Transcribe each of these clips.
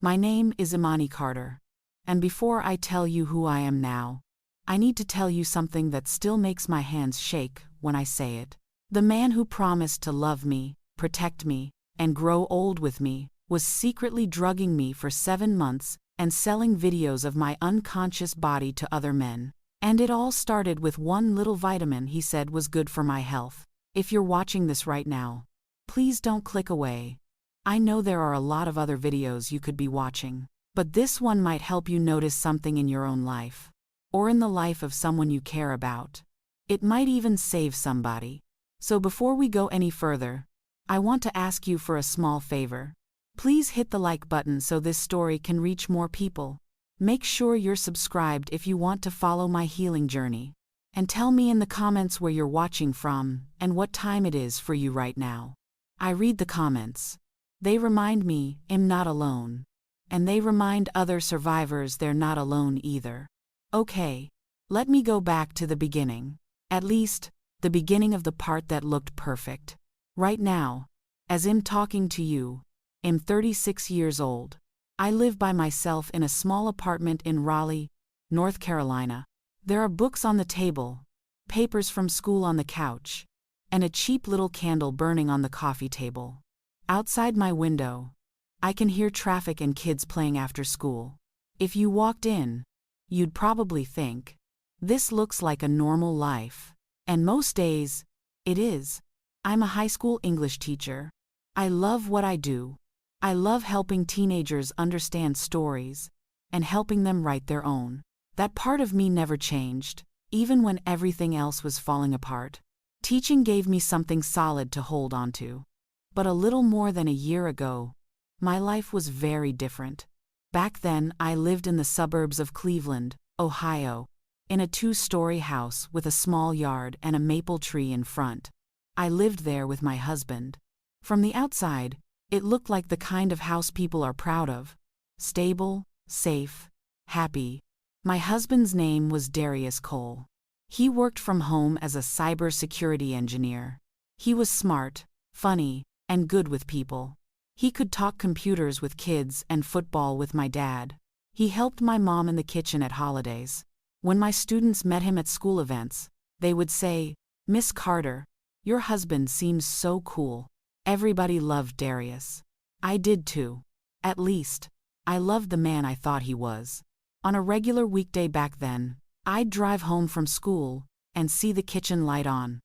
My name is Imani Carter. And before I tell you who I am now, I need to tell you something that still makes my hands shake when I say it. The man who promised to love me, protect me, and grow old with me, was secretly drugging me for 7 months and selling videos of my unconscious body to other men. And it all started with one little vitamin he said was good for my health. If you're watching this right now, please don't click away. I know there are a lot of other videos you could be watching, but this one might help you notice something in your own life, or in the life of someone you care about. It might even save somebody. So before we go any further, I want to ask you for a small favor. Please hit the like button so this story can reach more people. Make sure you're subscribed if you want to follow my healing journey. And tell me in the comments where you're watching from and what time it is for you right now. I read the comments. They remind me I'm not alone. And they remind other survivors they're not alone either. Okay, let me go back to the beginning. At least, the beginning of the part that looked perfect. Right now, as I'm talking to you, I'm 36 years old. I live by myself in a small apartment in Raleigh, North Carolina. There are books on the table, papers from school on the couch, and a cheap little candle burning on the coffee table. Outside my window, I can hear traffic and kids playing after school. If you walked in, you'd probably think, this looks like a normal life. And most days, it is. I'm a high school English teacher. I love what I do. I love helping teenagers understand stories and helping them write their own. That part of me never changed, even when everything else was falling apart. Teaching gave me something solid to hold on to. But a little more than a year ago, my life was very different. Back then, I lived in the suburbs of Cleveland, Ohio, in a 2-story house with a small yard and a maple tree in front. I lived there with my husband. From the outside, it looked like the kind of house people are proud of. Stable, safe, happy. My husband's name was Darius Cole. He worked from home as a cybersecurity engineer. He was smart, funny, and good with people. He could talk computers with kids and football with my dad. He helped my mom in the kitchen at holidays. When my students met him at school events, they would say, "Miss Carter, your husband seems so cool." Everybody loved Darius. I did too. At least, I loved the man I thought he was. On a regular weekday back then, I'd drive home from school and see the kitchen light on.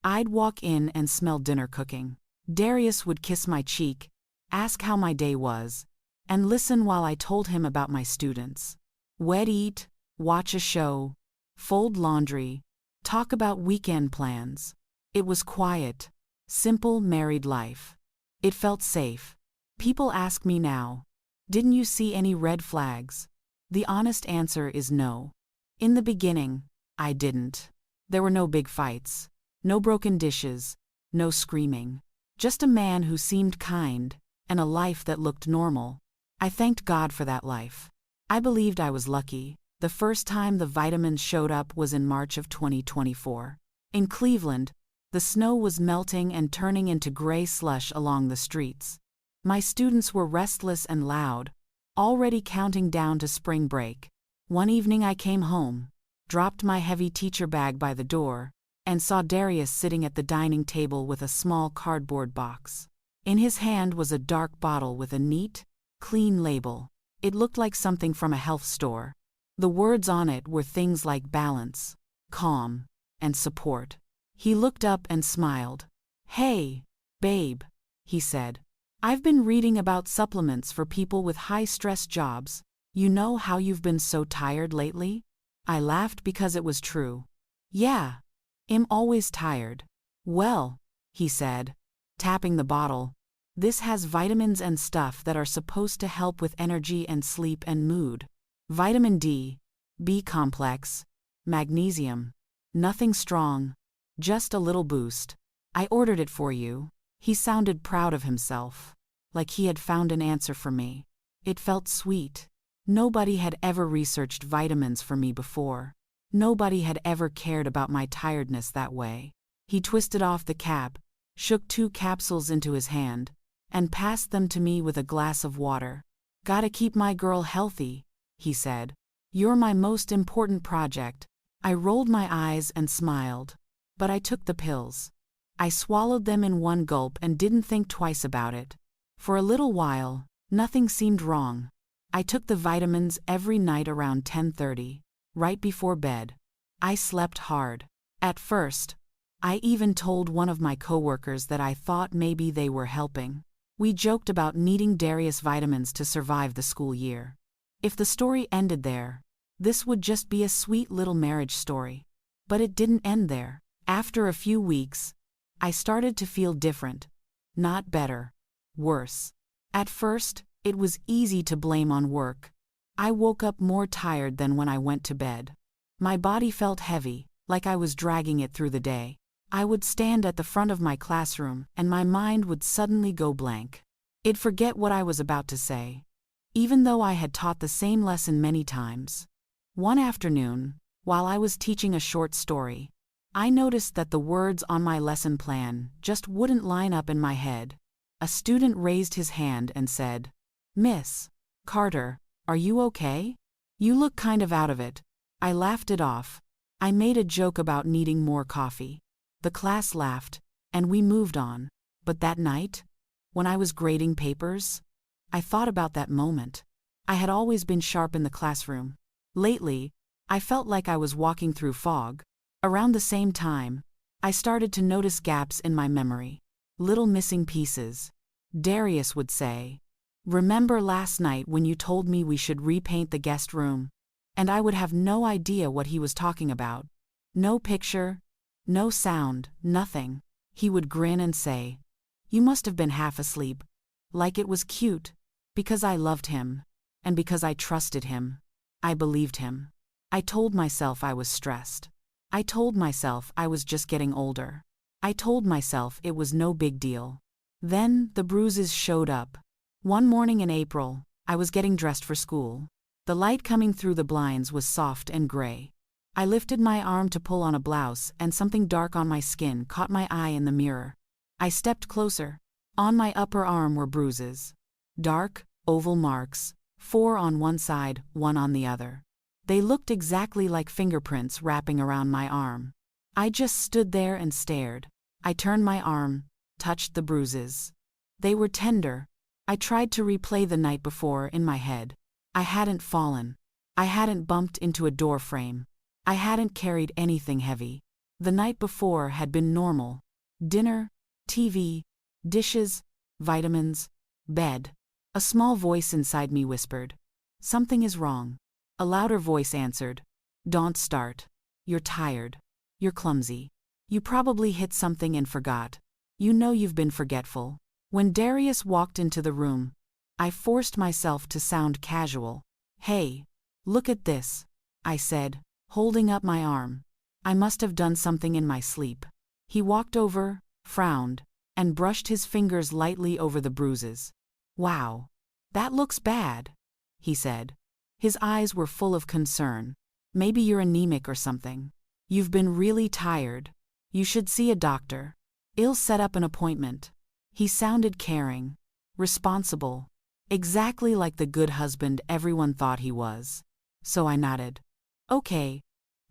I'd walk in and smell dinner cooking. Darius would kiss my cheek, ask how my day was, and listen while I told him about my students. We'd eat, watch a show, fold laundry, talk about weekend plans. It was quiet, simple married life. It felt safe. People ask me now, didn't you see any red flags? The honest answer is no. In the beginning, I didn't. There were no big fights, no broken dishes, no screaming. Just a man who seemed kind, and a life that looked normal. I thanked God for that life. I believed I was lucky. The first time the vitamins showed up was in March of 2024. In Cleveland, the snow was melting and turning into gray slush along the streets. My students were restless and loud, already counting down to spring break. One evening I came home, dropped my heavy teacher bag by the door, and saw Darius sitting at the dining table with a small cardboard box. In his hand was a dark bottle with a neat, clean label. It looked like something from a health store. The words on it were things like balance, calm, and support. He looked up and smiled. "Hey, babe," he said. "I've been reading about supplements for people with high-stress jobs. You know how you've been so tired lately?" I laughed because it was true. "Yeah, I'm always tired." "Well," he said, tapping the bottle, "this has vitamins and stuff that are supposed to help with energy and sleep and mood. Vitamin D, B complex, magnesium. Nothing strong, just a little boost. I ordered it for you." He sounded proud of himself, like he had found an answer for me. It felt sweet. Nobody had ever researched vitamins for me before. Nobody had ever cared about my tiredness that way. He twisted off the cap, shook 2 capsules into his hand, and passed them to me with a glass of water. Gotta keep my girl healthy, he said. You're my most important project. I rolled my eyes and smiled. But I took the pills. I swallowed them in one gulp and didn't think twice about it. For a little while, nothing seemed wrong. I took the vitamins every night around 10:30, right before bed. I slept hard. At first, I even told one of my coworkers that I thought maybe they were helping. We joked about needing Darius vitamins to survive the school year. If the story ended there, this would just be a sweet little marriage story. But it didn't end there. After a few weeks, I started to feel different. Not better. Worse. At first, it was easy to blame on work. I woke up more tired than when I went to bed. My body felt heavy, like I was dragging it through the day. I would stand at the front of my classroom and my mind would suddenly go blank. It'd forget what I was about to say, even though I had taught the same lesson many times. One afternoon, while I was teaching a short story, I noticed that the words on my lesson plan just wouldn't line up in my head. A student raised his hand and said, "Miss Carter, are you okay? You look kind of out of it." I laughed it off. I made a joke about needing more coffee. The class laughed, and we moved on. But that night, when I was grading papers, I thought about that moment. I had always been sharp in the classroom. Lately, I felt like I was walking through fog. Around the same time, I started to notice gaps in my memory. Little missing pieces. Darius would say, "Remember last night when you told me we should repaint the guest room?" And I would have no idea what he was talking about. No picture, no sound, nothing. He would grin and say, "You must have been half asleep." Like it was cute. Because I loved him. And because I trusted him. I believed him. I told myself I was stressed. I told myself I was just getting older. I told myself it was no big deal. Then the bruises showed up. One morning in April, I was getting dressed for school. The light coming through the blinds was soft and gray. I lifted my arm to pull on a blouse and something dark on my skin caught my eye in the mirror. I stepped closer. On my upper arm were bruises. Dark, oval marks, 4 on one side, 1 on the other. They looked exactly like fingerprints wrapping around my arm. I just stood there and stared. I turned my arm, touched the bruises. They were tender. I tried to replay the night before in my head. I hadn't fallen. I hadn't bumped into a door frame. I hadn't carried anything heavy. The night before had been normal. Dinner, TV, dishes, vitamins, bed. A small voice inside me whispered, "Something is wrong." A louder voice answered, "Don't start. You're tired. You're clumsy. You probably hit something and forgot. You know you've been forgetful." When Darius walked into the room, I forced myself to sound casual. "Hey, look at this," I said, holding up my arm. I must have done something in my sleep. He walked over, frowned, and brushed his fingers lightly over the bruises. "Wow, that looks bad," he said. His eyes were full of concern. "Maybe you're anemic or something. You've been really tired. You should see a doctor. I'll set up an appointment." He sounded caring, responsible, exactly like the good husband everyone thought he was. So I nodded. "Okay,"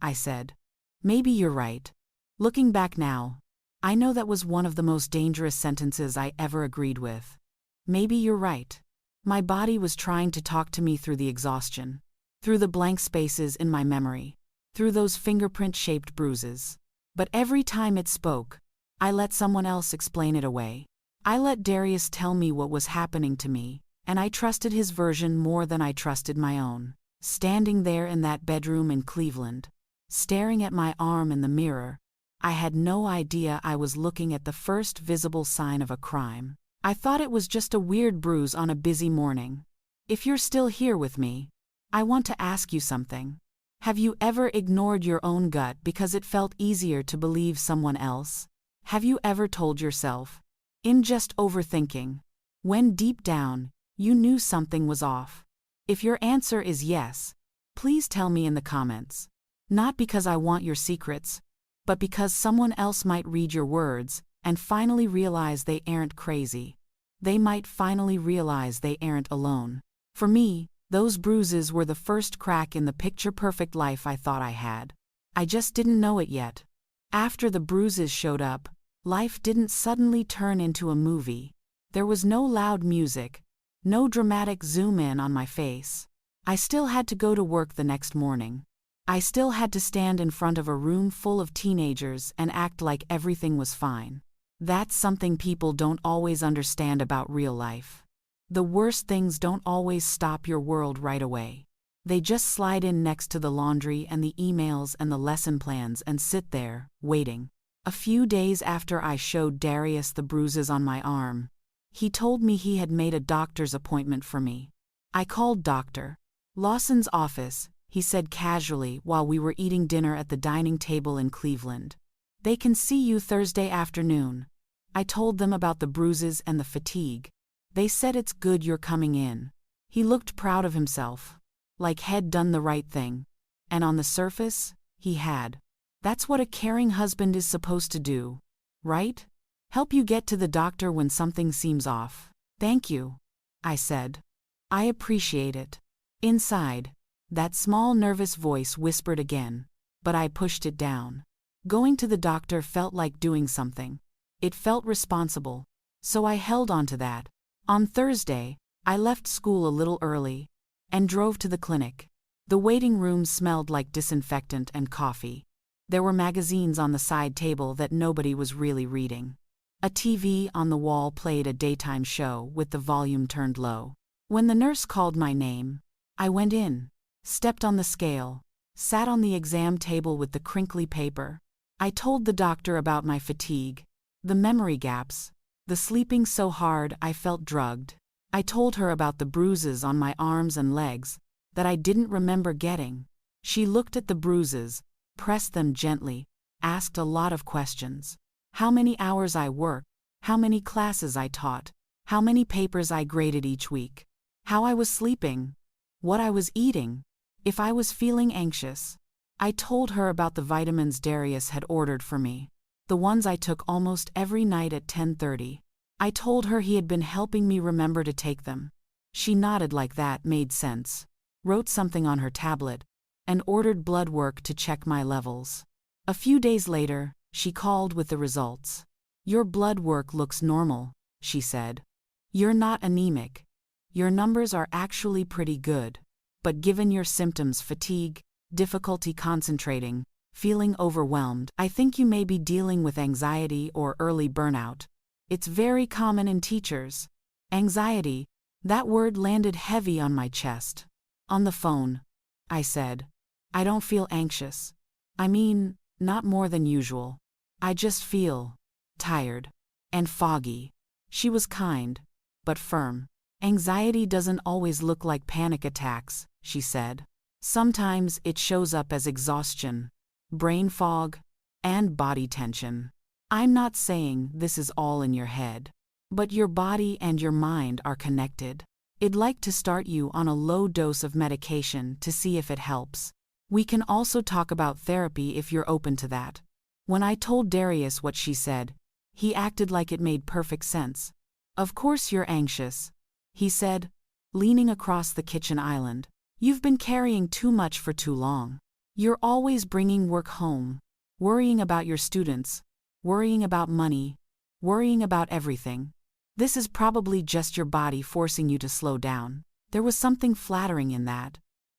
I said. "Maybe you're right." Looking back now, I know that was one of the most dangerous sentences I ever agreed with. Maybe you're right. My body was trying to talk to me through the exhaustion, through the blank spaces in my memory, through those fingerprint-shaped bruises. But every time it spoke, I let someone else explain it away. I let Darius tell me what was happening to me, and I trusted his version more than I trusted my own. Standing there in that bedroom in Cleveland, staring at my arm in the mirror, I had no idea I was looking at the first visible sign of a crime. I thought it was just a weird bruise on a busy morning. If you're still here with me, I want to ask you something. Have you ever ignored your own gut because it felt easier to believe someone else? Have you ever told yourself, in just overthinking, when deep down, you knew something was off? If your answer is yes, please tell me in the comments. Not because I want your secrets, but because someone else might read your words and finally realize they aren't crazy. They might finally realize they aren't alone. For me, those bruises were the first crack in the picture-perfect life I thought I had. I just didn't know it yet. After the bruises showed up, life didn't suddenly turn into a movie. There was no loud music, no dramatic zoom in on my face. I still had to go to work the next morning. I still had to stand in front of a room full of teenagers and act like everything was fine. That's something people don't always understand about real life. The worst things don't always stop your world right away. They just slide in next to the laundry and the emails and the lesson plans and sit there, waiting. A few days after I showed Darius the bruises on my arm, he told me he had made a doctor's appointment for me. I called Dr. Lawson's office, he said casually while we were eating dinner at the dining table in Cleveland. They can see you Thursday afternoon. I told them about the bruises and the fatigue. They said it's good you're coming in. He looked proud of himself, like he'd done the right thing. And on the surface, he had. That's what a caring husband is supposed to do, right? Help you get to the doctor when something seems off. Thank you, I said. I appreciate it. Inside, that small nervous voice whispered again, but I pushed it down. Going to the doctor felt like doing something. It felt responsible, so I held on to that. On Thursday, I left school a little early and drove to the clinic. The waiting room smelled like disinfectant and coffee. There were magazines on the side table that nobody was really reading. A TV on the wall played a daytime show with the volume turned low. When the nurse called my name, I went in, stepped on the scale, sat on the exam table with the crinkly paper. I told the doctor about my fatigue, the memory gaps, the sleeping so hard I felt drugged. I told her about the bruises on my arms and legs that I didn't remember getting. She looked at the bruises, pressed them gently, asked a lot of questions. How many hours I worked, how many classes I taught, how many papers I graded each week, how I was sleeping, what I was eating, if I was feeling anxious. I told her about the vitamins Darius had ordered for me, the ones I took almost every night at 10:30. I told her he had been helping me remember to take them. She nodded like that made sense, wrote something on her tablet, and ordered blood work to check my levels. A few days later, she called with the results. Your blood work looks normal, she said. You're not anemic. Your numbers are actually pretty good. But given your symptoms, fatigue, difficulty concentrating, feeling overwhelmed, I think you may be dealing with anxiety or early burnout. It's very common in teachers. Anxiety, that word landed heavy on my chest. On the phone, I said, I don't feel anxious. I mean, not more than usual. I just feel tired and foggy. She was kind, but firm. Anxiety doesn't always look like panic attacks, she said. Sometimes it shows up as exhaustion, brain fog, and body tension. I'm not saying this is all in your head, but your body and your mind are connected. I'd like to start you on a low dose of medication to see if it helps. We can also talk about therapy if you're open to that. When I told Darius what she said, he acted like it made perfect sense. Of course you're anxious, he said, leaning across the kitchen island. You've been carrying too much for too long. You're always bringing work home, worrying about your students, worrying about money, worrying about everything. This is probably just your body forcing you to slow down. There was something flattering in that.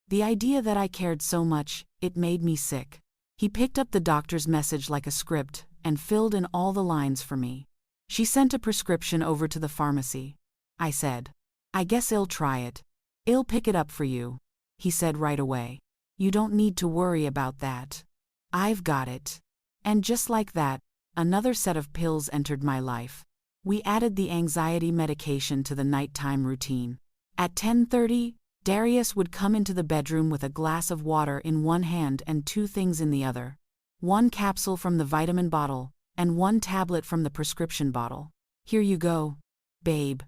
The idea that I cared so much, it made me sick. He picked up the doctor's message like a script and filled in all the lines for me. She sent a prescription over to the pharmacy. I said, I guess I'll try it. I'll pick it up for you. He said right away. You don't need to worry about that. I've got it. And just like that, another set of pills entered my life. We added the anxiety medication to the nighttime routine. At 10:30, Darius would come into the bedroom with a glass of water in one hand and two things in the other. One capsule from the vitamin bottle, and one tablet from the prescription bottle. Here you go, babe,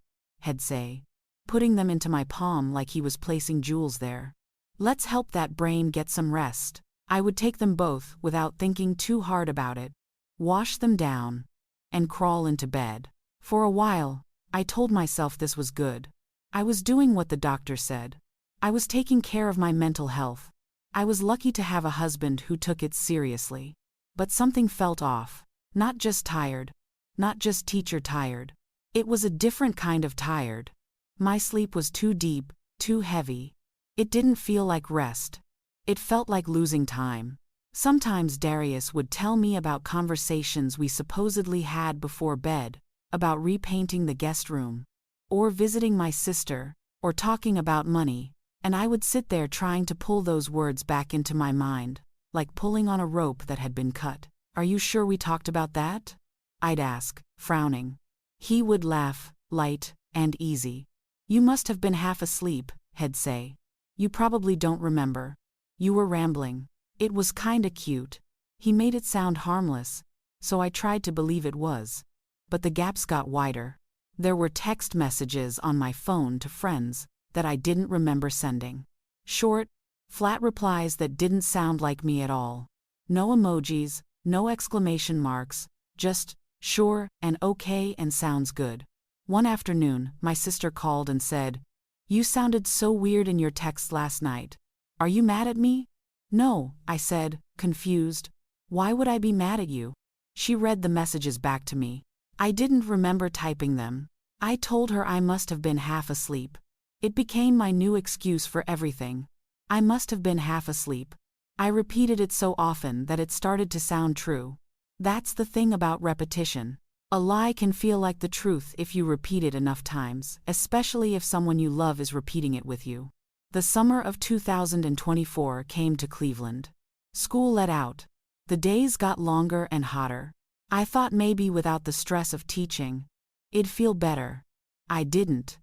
he'd say, putting them into my palm like he was placing jewels there. Let's help that brain get some rest. I would take them both without thinking too hard about it, wash them down, and crawl into bed. For a while, I told myself this was good. I was doing what the doctor said. I was taking care of my mental health. I was lucky to have a husband who took it seriously. But something felt off. Not just tired. Not just teacher tired. It was a different kind of tired. My sleep was too deep, too heavy. It didn't feel like rest. It felt like losing time. Sometimes Darius would tell me about conversations we supposedly had before bed, about repainting the guest room, or visiting my sister, or talking about money, and I would sit there trying to pull those words back into my mind, like pulling on a rope that had been cut. "Are you sure we talked about that?" I'd ask, frowning. He would laugh, light and easy. "You must have been half asleep," he'd say. "You probably don't remember. You were rambling." It was kinda cute. He made it sound harmless, so I tried to believe it was. But the gaps got wider. There were text messages on my phone to friends that I didn't remember sending. Short, flat replies that didn't sound like me at all. No emojis, no exclamation marks, just, "Sure," and "Okay," and "Sounds good." One afternoon, my sister called and said, "You sounded so weird in your text last night. Are you mad at me?" "No," I said, confused. "Why would I be mad at you?" She read the messages back to me. I didn't remember typing them. I told her I must have been half asleep. It became my new excuse for everything. I must have been half asleep. I repeated it so often that it started to sound true. That's the thing about repetition. A lie can feel like the truth if you repeat it enough times, especially if someone you love is repeating it with you. The summer of 2024 came to Cleveland. School let out. The days got longer and hotter. I thought maybe without the stress of teaching, it'd feel better. I didn't.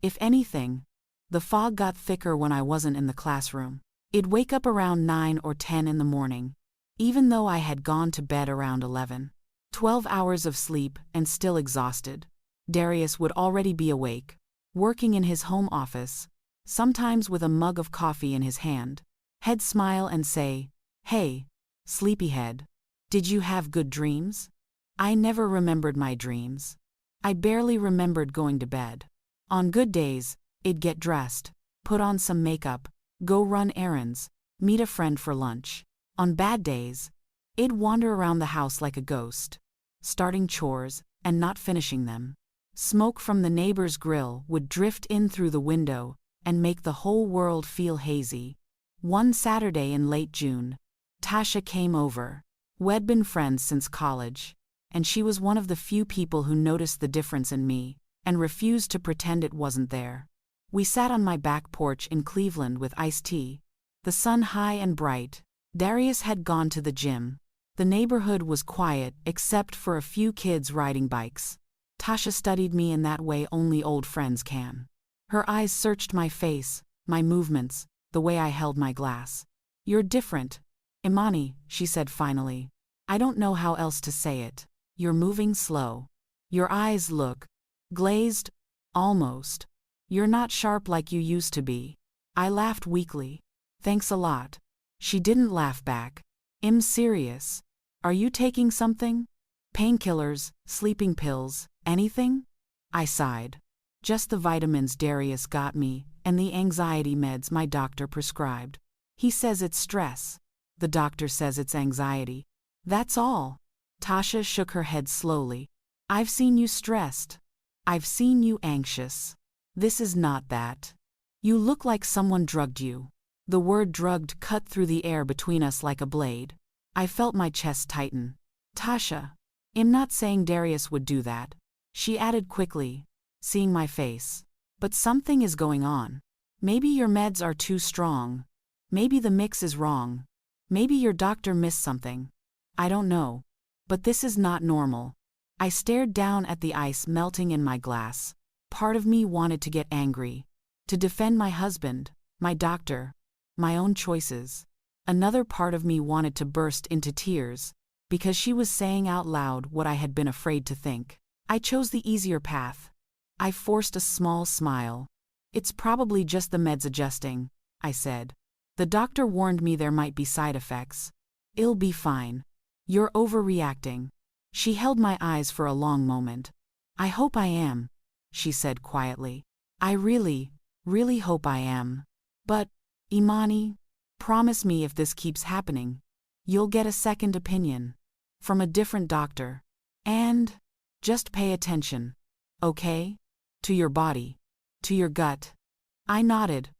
If anything, the fog got thicker when I wasn't in the classroom. It'd wake up around 9 or 10 in the morning, even though I had gone to bed around 11. 12 hours of sleep and still exhausted. Darius would already be awake, working in his home office, sometimes with a mug of coffee in his hand. He'd smile and say, "Hey, sleepyhead. Did you have good dreams?" I never remembered my dreams. I barely remembered going to bed. On good days, I'd get dressed, put on some makeup, go run errands, meet a friend for lunch. On bad days, I'd wander around the house like a ghost, starting chores and not finishing them. Smoke from the neighbor's grill would drift in through the window and make the whole world feel hazy. One Saturday in late June, Tasha came over. We'd been friends since college, and she was one of the few people who noticed the difference in me and refused to pretend it wasn't there. We sat on my back porch in Cleveland with iced tea, the sun high and bright. Darius had gone to the gym. The neighborhood was quiet except for a few kids riding bikes. Tasha studied me in that way only old friends can. Her eyes searched my face, my movements, the way I held my glass. "You're different, Imani," she said finally. "I don't know how else to say it. You're moving slow. Your eyes look glazed, almost. You're not sharp like you used to be." I laughed weakly. "Thanks a lot." She didn't laugh back. "I'm serious. Are you taking something? Painkillers, sleeping pills, anything?" I sighed. "Just the vitamins Darius got me, and the anxiety meds my doctor prescribed. He says it's stress. The doctor says it's anxiety. That's all." Tasha shook her head slowly. "I've seen you stressed. I've seen you anxious. This is not that. You look like someone drugged you." The word drugged cut through the air between us like a blade. I felt my chest tighten. "Tasha, I'm not saying Darius would do that," she added quickly, seeing my face. "But something is going on. Maybe your meds are too strong. Maybe the mix is wrong. Maybe your doctor missed something. I don't know. But this is not normal." I stared down at the ice melting in my glass. Part of me wanted to get angry, to defend my husband, my doctor, my own choices. Another part of me wanted to burst into tears, because she was saying out loud what I had been afraid to think. I chose the easier path. I forced a small smile. "It's probably just the meds adjusting," I said. "The doctor warned me there might be side effects. It'll be fine. You're overreacting." She held my eyes for a long moment. "I hope I am," she said quietly. I really, really hope I am. But, Imani, promise me if this keeps happening, you'll get a second opinion. From a different doctor. And, just pay attention. Okay? To your body. To your gut. I nodded,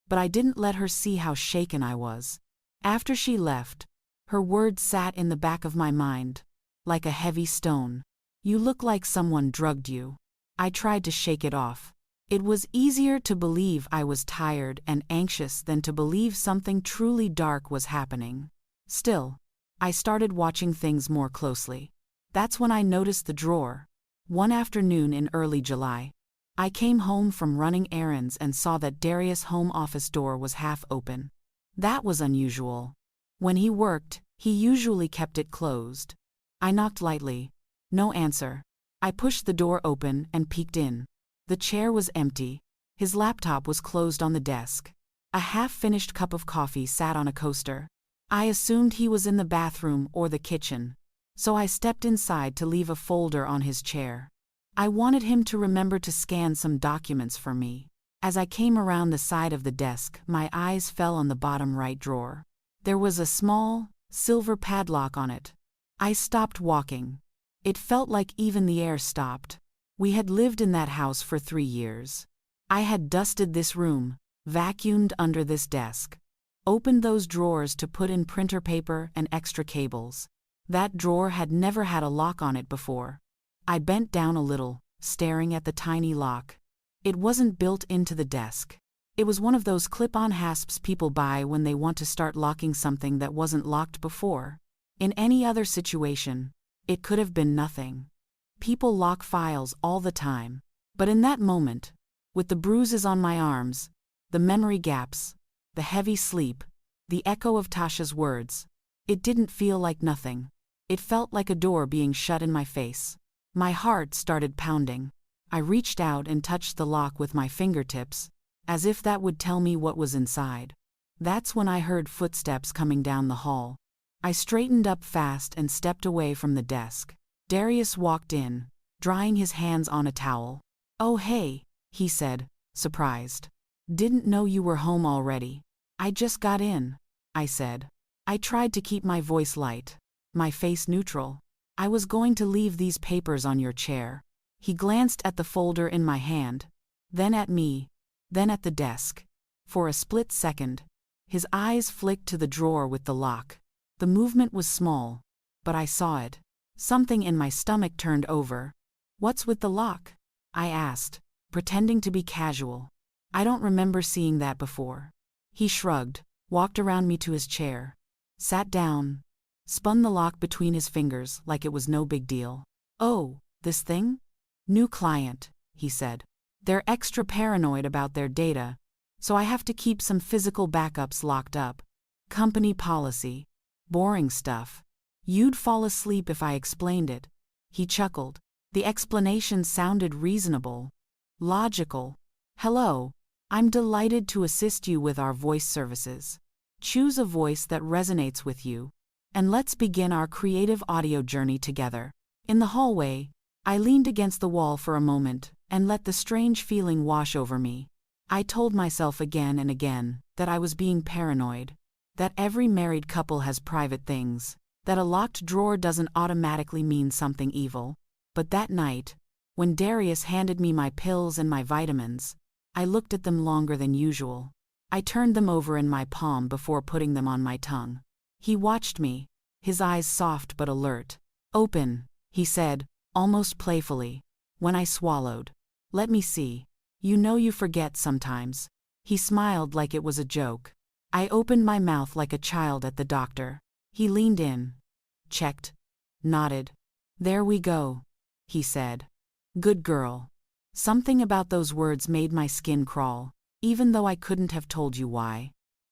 but I didn't let her see how shaken I was. After she left, her words sat in the back of my mind, like a heavy stone. You look like someone drugged you. I tried to shake it off. It was easier to believe I was tired and anxious than to believe something truly dark was happening. Still, I started watching things more closely. That's when I noticed the drawer. One afternoon in early July, I came home from running errands and saw that Darius' home office door was half open. That was unusual. When he worked, he usually kept it closed. I knocked lightly. No answer. I pushed the door open and peeked in. The chair was empty. His laptop was closed on the desk. A half-finished cup of coffee sat on a coaster. I assumed he was in the bathroom or the kitchen, so I stepped inside to leave a folder on his chair. I wanted him to remember to scan some documents for me. As I came around the side of the desk, my eyes fell on the bottom right drawer. There was a small, silver padlock on it. I stopped walking. It felt like even the air stopped. We had lived in that house for 3 years. I had dusted this room, vacuumed under this desk, opened those drawers to put in printer paper and extra cables. That drawer had never had a lock on it before. I bent down a little, staring at the tiny lock. It wasn't built into the desk. It was one of those clip-on hasps people buy when they want to start locking something that wasn't locked before. In any other situation, it could have been nothing. People lock files all the time. But in that moment, with the bruises on my arms, the memory gaps, the heavy sleep, the echo of Tasha's words, it didn't feel like nothing. It felt like a door being shut in my face. My heart started pounding. I reached out and touched the lock with my fingertips, as if that would tell me what was inside. That's when I heard footsteps coming down the hall. I straightened up fast and stepped away from the desk. Darius walked in, drying his hands on a towel. "Oh hey," he said, surprised. "Didn't know you were home already." "I just got in," I said. I tried to keep my voice light, my face neutral. "I was going to leave these papers on your chair." He glanced at the folder in my hand, then at me, then at the desk. For a split second, his eyes flicked to the drawer with the lock. The movement was small, but I saw it. Something in my stomach turned over. "What's with the lock?" I asked, pretending to be casual. "I don't remember seeing that before." He shrugged, walked around me to his chair, sat down, spun the lock between his fingers like it was no big deal. "Oh, this thing? New client," he said. "They're extra paranoid about their data, so I have to keep some physical backups locked up. Company policy. Boring stuff. You'd fall asleep if I explained it." He chuckled. The explanation sounded reasonable. Logical. "Hello. I'm delighted to assist you with our voice services. Choose a voice that resonates with you, and let's begin our creative audio journey together." In the hallway, I leaned against the wall for a moment and let the strange feeling wash over me. I told myself again and again that I was being paranoid, that every married couple has private things, that a locked drawer doesn't automatically mean something evil. But that night, when Darius handed me my pills and my vitamins, I looked at them longer than usual. I turned them over in my palm before putting them on my tongue. He watched me, his eyes soft but alert. "Open," he said, almost playfully. When I swallowed. "Let me see. You know you forget sometimes." He smiled like it was a joke. I opened my mouth like a child at the doctor. He leaned in, checked, nodded. "There we go," he said. "Good girl." Something about those words made my skin crawl, even though I couldn't have told you why.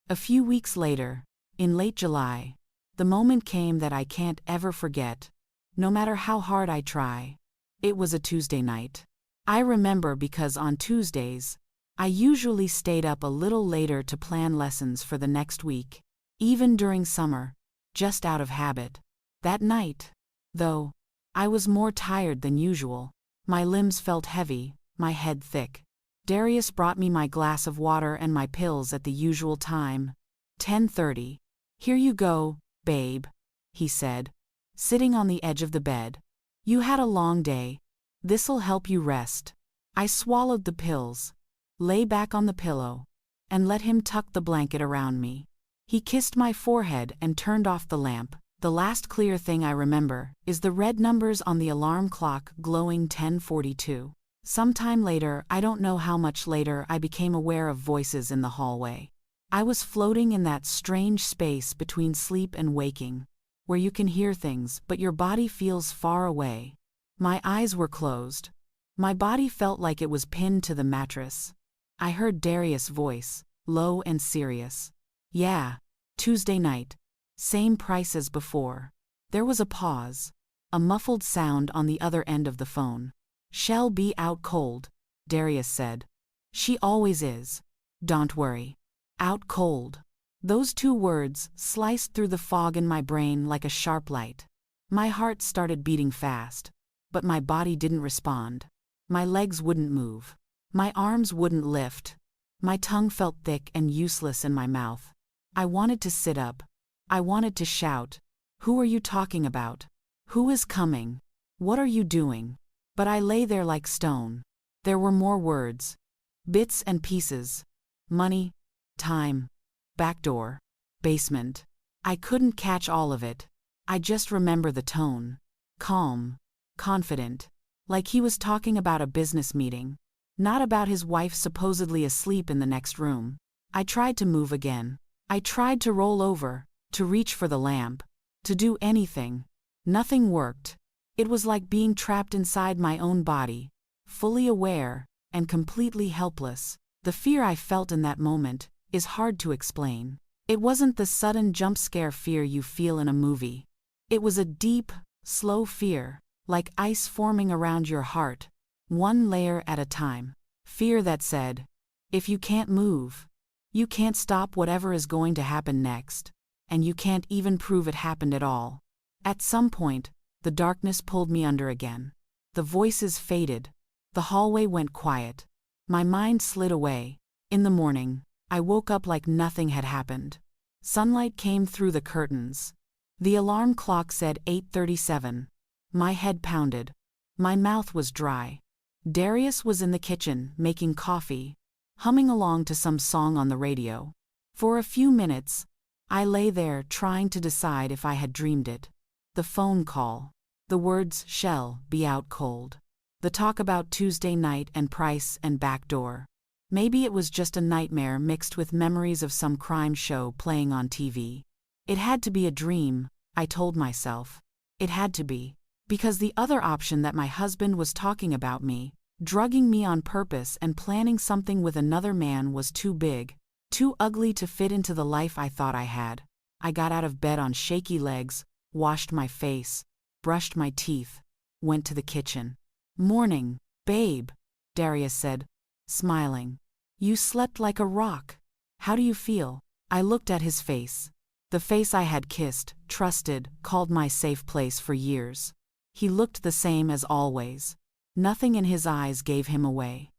A few weeks later, in late July, the moment came that I can't ever forget, no matter how hard I try. It was a Tuesday night. I remember because on Tuesdays, I usually stayed up a little later to plan lessons for the next week, even during summer, just out of habit. That night, though, I was more tired than usual. My limbs felt heavy, my head thick. Darius brought me my glass of water and my pills at the usual time. 10:30. Here you go, babe, he said, sitting on the edge of the bed. You had a long day. This'll help you rest. I swallowed the pills, lay back on the pillow, and let him tuck the blanket around me. He kissed my forehead and turned off the lamp. The last clear thing I remember is the red numbers on the alarm clock glowing 10:42. Sometime later, I don't know how much later, I became aware of voices in the hallway. I was floating in that strange space between sleep and waking, where you can hear things but your body feels far away. My eyes were closed. My body felt like it was pinned to the mattress. I heard Darius' voice, low and serious. Yeah, Tuesday night. Same price as before. There was a pause, a muffled sound on the other end of the phone. She'll be out cold, Darius said. She always is. Don't worry. Out cold. Those two words sliced through the fog in my brain like a sharp light. My heart started beating fast, but my body didn't respond. My legs wouldn't move. My arms wouldn't lift. My tongue felt thick and useless in my mouth. I wanted to sit up. I wanted to shout. Who are you talking about? Who is coming? What are you doing? But I lay there like stone. There were more words. Bits and pieces. Money. Time. Back door. Basement. I couldn't catch all of it. I just remember the tone. Calm. Confident. Like he was talking about a business meeting. Not about his wife supposedly asleep in the next room. I tried to move again. I tried to roll over, to reach for the lamp, to do anything. Nothing worked. It was like being trapped inside my own body, fully aware, and completely helpless. The fear I felt in that moment is hard to explain. It wasn't the sudden jump scare fear you feel in a movie. It was a deep, slow fear, like ice forming around your heart, one layer at a time. Fear that said, if you can't move, you can't stop whatever is going to happen next, and you can't even prove it happened at all. At some point, the darkness pulled me under again. The voices faded. The hallway went quiet. My mind slid away. In the morning, I woke up like nothing had happened. Sunlight came through the curtains. The alarm clock said 8:37. My head pounded. My mouth was dry. Darius was in the kitchen, making coffee, humming along to some song on the radio. For a few minutes, I lay there trying to decide if I had dreamed it. The phone call. The words, "Shall be out cold." The talk about Tuesday night and price and back door. Maybe it was just a nightmare mixed with memories of some crime show playing on TV. It had to be a dream, I told myself. It had to be. Because the other option that my husband was talking about me, drugging me on purpose and planning something with another man was too big, too ugly to fit into the life I thought I had. I got out of bed on shaky legs, washed my face, brushed my teeth, went to the kitchen. "Morning, babe," Darius said, smiling. "You slept like a rock. How do you feel?" I looked at his face. The face I had kissed, trusted, called my safe place for years. He looked the same as always. Nothing in his eyes gave him away.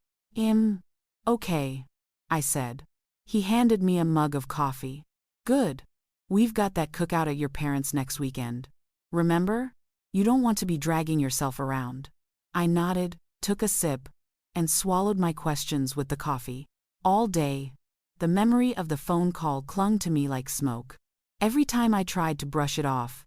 Okay, I said. He handed me a mug of coffee. "Good. We've got that cookout at your parents' next weekend. Remember? You don't want to be dragging yourself around." I nodded, took a sip, and swallowed my questions with the coffee. All day, the memory of the phone call clung to me like smoke. Every time I tried to brush it off,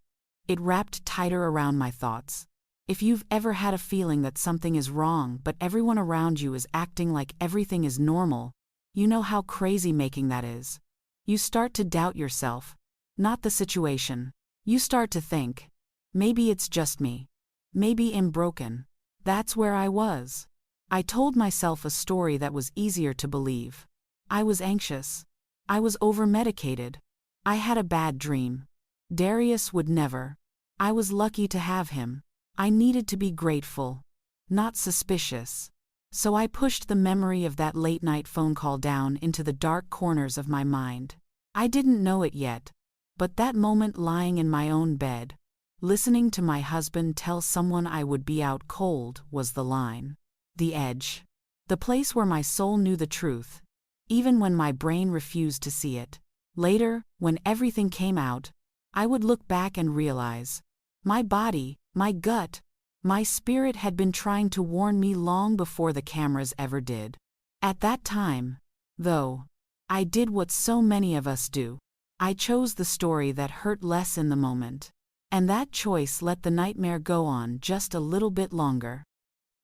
it wrapped tighter around my thoughts. If you've ever had a feeling that something is wrong but everyone around you is acting like everything is normal, you know how crazy-making that is. You start to doubt yourself, not the situation. You start to think, maybe it's just me. Maybe I'm broken. That's where I was. I told myself a story that was easier to believe. I was anxious. I was over-medicated. I had a bad dream. Darius would never. I was lucky to have him. I needed to be grateful, not suspicious. So I pushed the memory of that late-night phone call down into the dark corners of my mind. I didn't know it yet, but that moment lying in my own bed, listening to my husband tell someone I would be out cold, was the line. The edge. The place where my soul knew the truth, even when my brain refused to see it. Later, when everything came out, I would look back and realize, my body, my gut, my spirit had been trying to warn me long before the cameras ever did. At that time, though, I did what so many of us do. I chose the story that hurt less in the moment. And that choice let the nightmare go on just a little bit longer.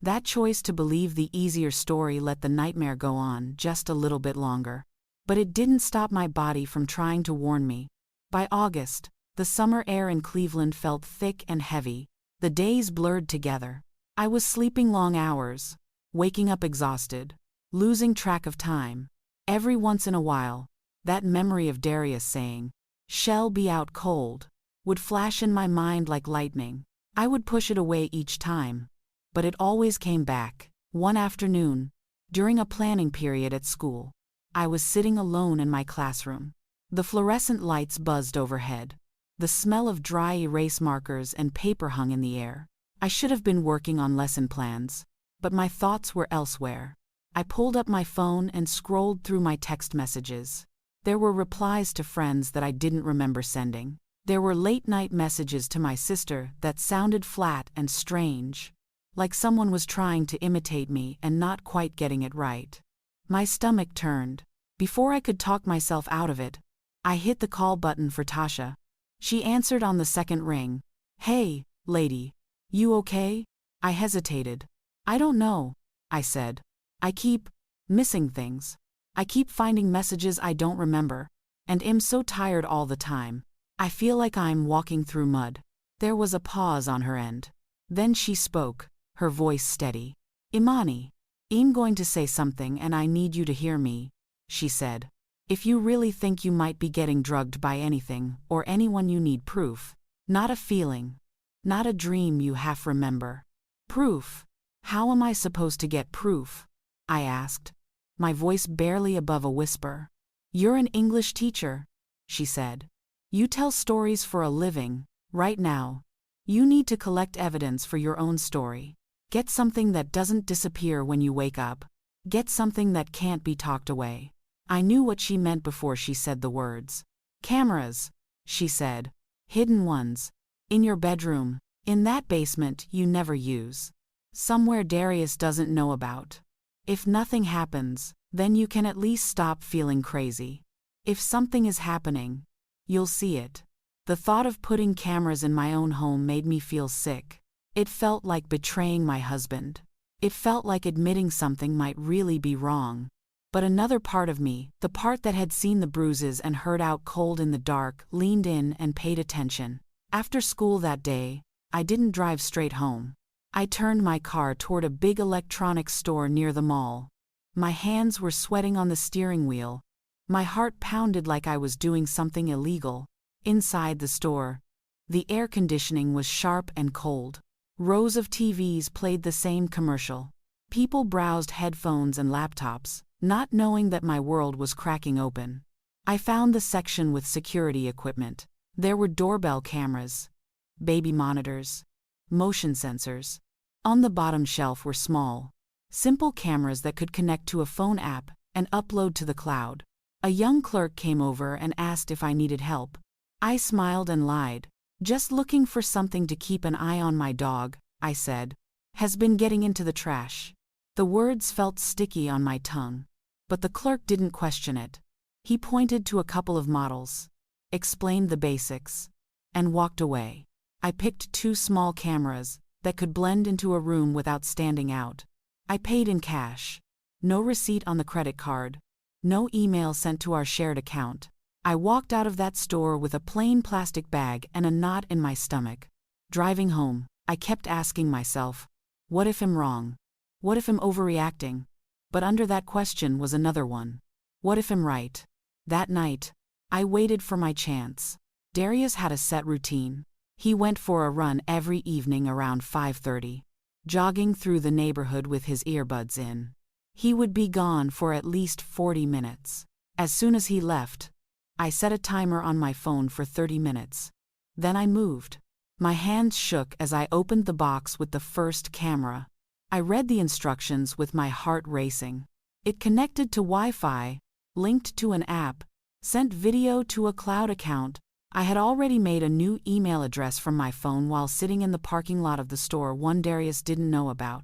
That choice to believe the easier story let the nightmare go on just a little bit longer. But it didn't stop my body from trying to warn me. By August, the summer air in Cleveland felt thick and heavy. The days blurred together. I was sleeping long hours, waking up exhausted, losing track of time. Every once in a while, that memory of Darius saying, "Shall be out cold," would flash in my mind like lightning. I would push it away each time, but it always came back. One afternoon, during a planning period at school, I was sitting alone in my classroom. The fluorescent lights buzzed overhead. The smell of dry erase markers and paper hung in the air. I should have been working on lesson plans, but my thoughts were elsewhere. I pulled up my phone and scrolled through my text messages. There were replies to friends that I didn't remember sending. There were late-night messages to my sister that sounded flat and strange, like someone was trying to imitate me and not quite getting it right. My stomach turned. Before I could talk myself out of it, I hit the call button for Tasha. She answered on the second ring. "Hey, lady. You okay?" I hesitated. "I don't know," I said. "I keep missing things. I keep finding messages I don't remember, and am so tired all the time. I feel like I'm walking through mud." There was a pause on her end. Then she spoke, her voice steady. "Imani, I'm going to say something and I need you to hear me," she said. "If you really think you might be getting drugged by anything or anyone, you need proof. Not a feeling. Not a dream you half remember. Proof. How am I supposed to get proof?" I asked, my voice barely above a whisper. "You're an English teacher," she said. "You tell stories for a living. Right now, you need to collect evidence for your own story. Get something that doesn't disappear when you wake up. Get something that can't be talked away." I knew what she meant before she said the words. "Cameras," she said. "Hidden ones. In your bedroom. In that basement you never use. Somewhere Darius doesn't know about. If nothing happens, then you can at least stop feeling crazy. If something is happening, you'll see it." The thought of putting cameras in my own home made me feel sick. It felt like betraying my husband. It felt like admitting something might really be wrong. But another part of me, the part that had seen the bruises and heard out cold in the dark, leaned in and paid attention. After school that day, I didn't drive straight home. I turned my car toward a big electronics store near the mall. My hands were sweating on the steering wheel. My heart pounded like I was doing something illegal. Inside the store, the air conditioning was sharp and cold. Rows of TVs played the same commercial. People browsed headphones and laptops, not knowing that my world was cracking open. I found the section with security equipment. There were doorbell cameras, baby monitors, motion sensors. On the bottom shelf were small, simple cameras that could connect to a phone app and upload to the cloud. A young clerk came over and asked if I needed help. I smiled and lied. "Just looking for something to keep an eye on my dog," I said. "Has been getting into the trash." The words felt sticky on my tongue, but the clerk didn't question it. He pointed to a couple of models, explained the basics, and walked away. I picked 2 small cameras that could blend into a room without standing out. I paid in cash. No receipt on the credit card. No email sent to our shared account. I walked out of that store with a plain plastic bag and a knot in my stomach. Driving home, I kept asking myself, what if I'm wrong? What if I'm overreacting? But under that question was another one. What if I'm right? That night, I waited for my chance. Darius had a set routine. He went for a run every evening around 5:30, jogging through the neighborhood with his earbuds in. He would be gone for at least 40 minutes. As soon as he left, I set a timer on my phone for 30 minutes. Then I moved. My hands shook as I opened the box with the first camera. I read the instructions with my heart racing. It connected to Wi-Fi, linked to an app, sent video to a cloud account. I had already made a new email address from my phone while sitting in the parking lot of the store one Darius didn't know about.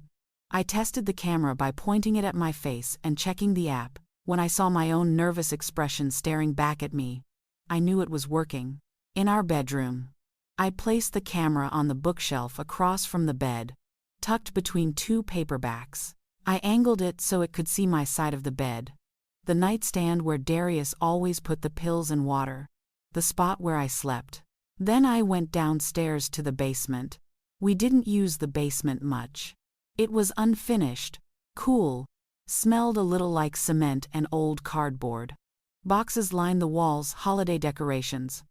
I tested the camera by pointing it at my face and checking the app. When I saw my own nervous expression staring back at me, I knew it was working. In our bedroom, I placed the camera on the bookshelf across from the bed, tucked between two paperbacks. I angled it so it could see my side of the bed, the nightstand where Darius always put the pills and water, the spot where I slept. Then I went downstairs to the basement. We didn't use the basement much. It was unfinished, cool, smelled a little like cement and old cardboard. Boxes lined the walls, holiday decorations,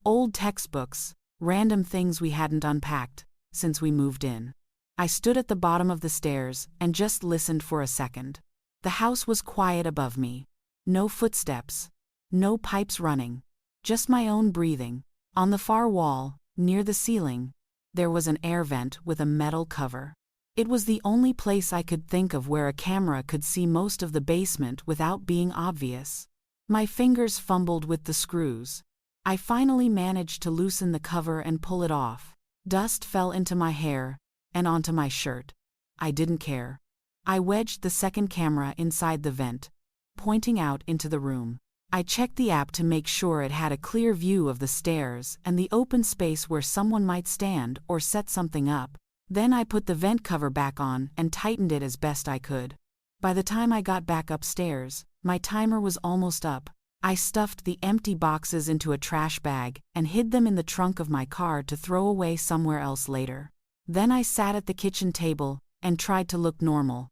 old textbooks, random things we hadn't unpacked since we moved in. I stood at the bottom of the stairs and just listened for a second. The house was quiet above me. No footsteps, no pipes running, just my own breathing. On the far wall, near the ceiling, there was an air vent with a metal cover. It was the only place I could think of where a camera could see most of the basement without being obvious. My fingers fumbled with the screws. I finally managed to loosen the cover and pull it off. Dust fell into my hair and onto my shirt. I didn't care. I wedged the second camera inside the vent, pointing out into the room. I checked the app to make sure it had a clear view of the stairs and the open space where someone might stand or set something up. Then I put the vent cover back on and tightened it as best I could. By the time I got back upstairs, my timer was almost up. I stuffed the empty boxes into a trash bag and hid them in the trunk of my car to throw away somewhere else later. Then I sat at the kitchen table and tried to look normal,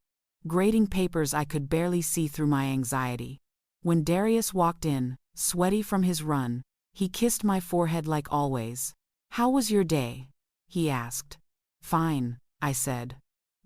grading papers I could barely see through my anxiety. When Darius walked in, sweaty from his run, he kissed my forehead like always. "How was your day?" he asked. "Fine," I said.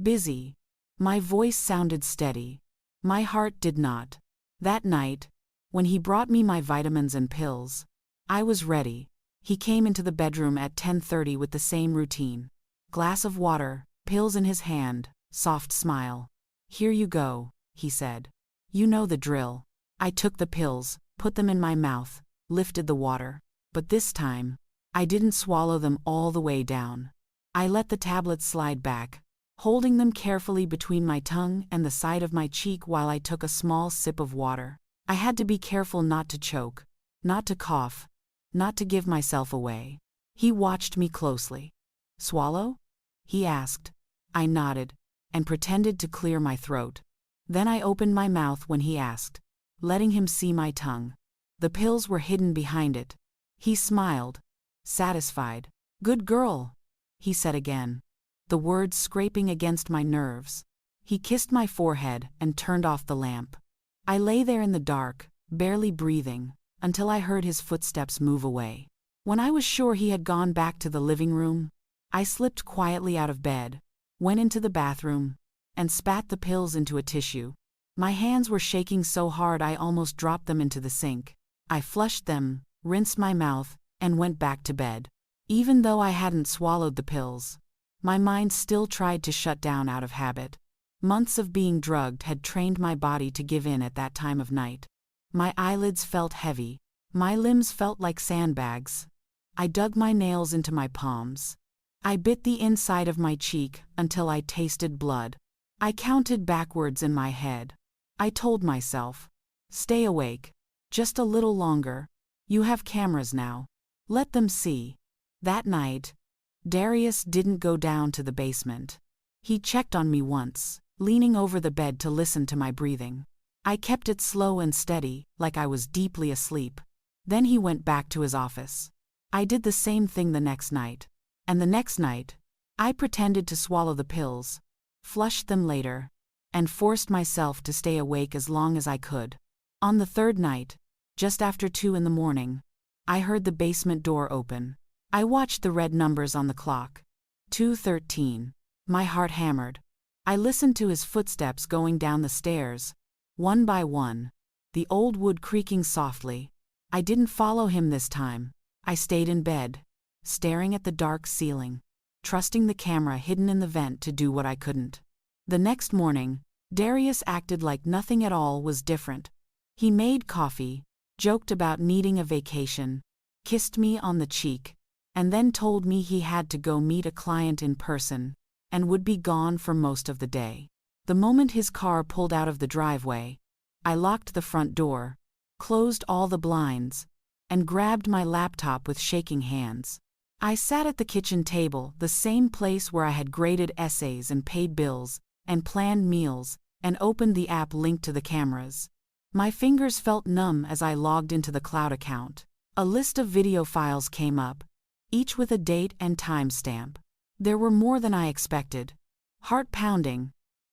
"Busy." My voice sounded steady. My heart did not. That night, when he brought me my vitamins and pills, I was ready. He came into the bedroom at 10:30 with the same routine. Glass of water, pills in his hand, soft smile. "Here you go," he said. "You know the drill." I took the pills, put them in my mouth, lifted the water. But this time, I didn't swallow them all the way down. I let the tablets slide back, holding them carefully between my tongue and the side of my cheek while I took a small sip of water. I had to be careful not to choke, not to cough, not to give myself away. He watched me closely. "Swallow?" he asked. I nodded and pretended to clear my throat. Then I opened my mouth when he asked, letting him see my tongue. The pills were hidden behind it. He smiled, satisfied. "Good girl," he said again, the words scraping against my nerves. He kissed my forehead and turned off the lamp. I lay there in the dark, barely breathing, until I heard his footsteps move away. When I was sure he had gone back to the living room, I slipped quietly out of bed, went into the bathroom, and spat the pills into a tissue. My hands were shaking so hard I almost dropped them into the sink. I flushed them, rinsed my mouth, and went back to bed. Even though I hadn't swallowed the pills, my mind still tried to shut down out of habit. Months of being drugged had trained my body to give in at that time of night. My eyelids felt heavy. My limbs felt like sandbags. I dug my nails into my palms. I bit the inside of my cheek until I tasted blood. I counted backwards in my head. I told myself, "Stay awake. Just a little longer. You have cameras now. Let them see." That night, Darius didn't go down to the basement. He checked on me once, leaning over the bed to listen to my breathing. I kept it slow and steady, like I was deeply asleep. Then he went back to his office. I did the same thing the next night. And the next night, I pretended to swallow the pills, flushed them later, and forced myself to stay awake as long as I could. On the third night, just after 2 in the morning, I heard the basement door open. I watched the red numbers on the clock. 2:13. My heart hammered. I listened to his footsteps going down the stairs, one by one, the old wood creaking softly. I didn't follow him this time. I stayed in bed, staring at the dark ceiling, trusting the camera hidden in the vent to do what I couldn't. The next morning, Darius acted like nothing at all was different. He made coffee, joked about needing a vacation, kissed me on the cheek, and then told me he had to go meet a client in person and would be gone for most of the day. The moment his car pulled out of the driveway, I locked the front door, closed all the blinds, and grabbed my laptop with shaking hands. I sat at the kitchen table, the same place where I had graded essays and paid bills and planned meals, and opened the app linked to the cameras. My fingers felt numb as I logged into the cloud account. A list of video files came up, each with a date and timestamp. There were more than I expected. Heart pounding,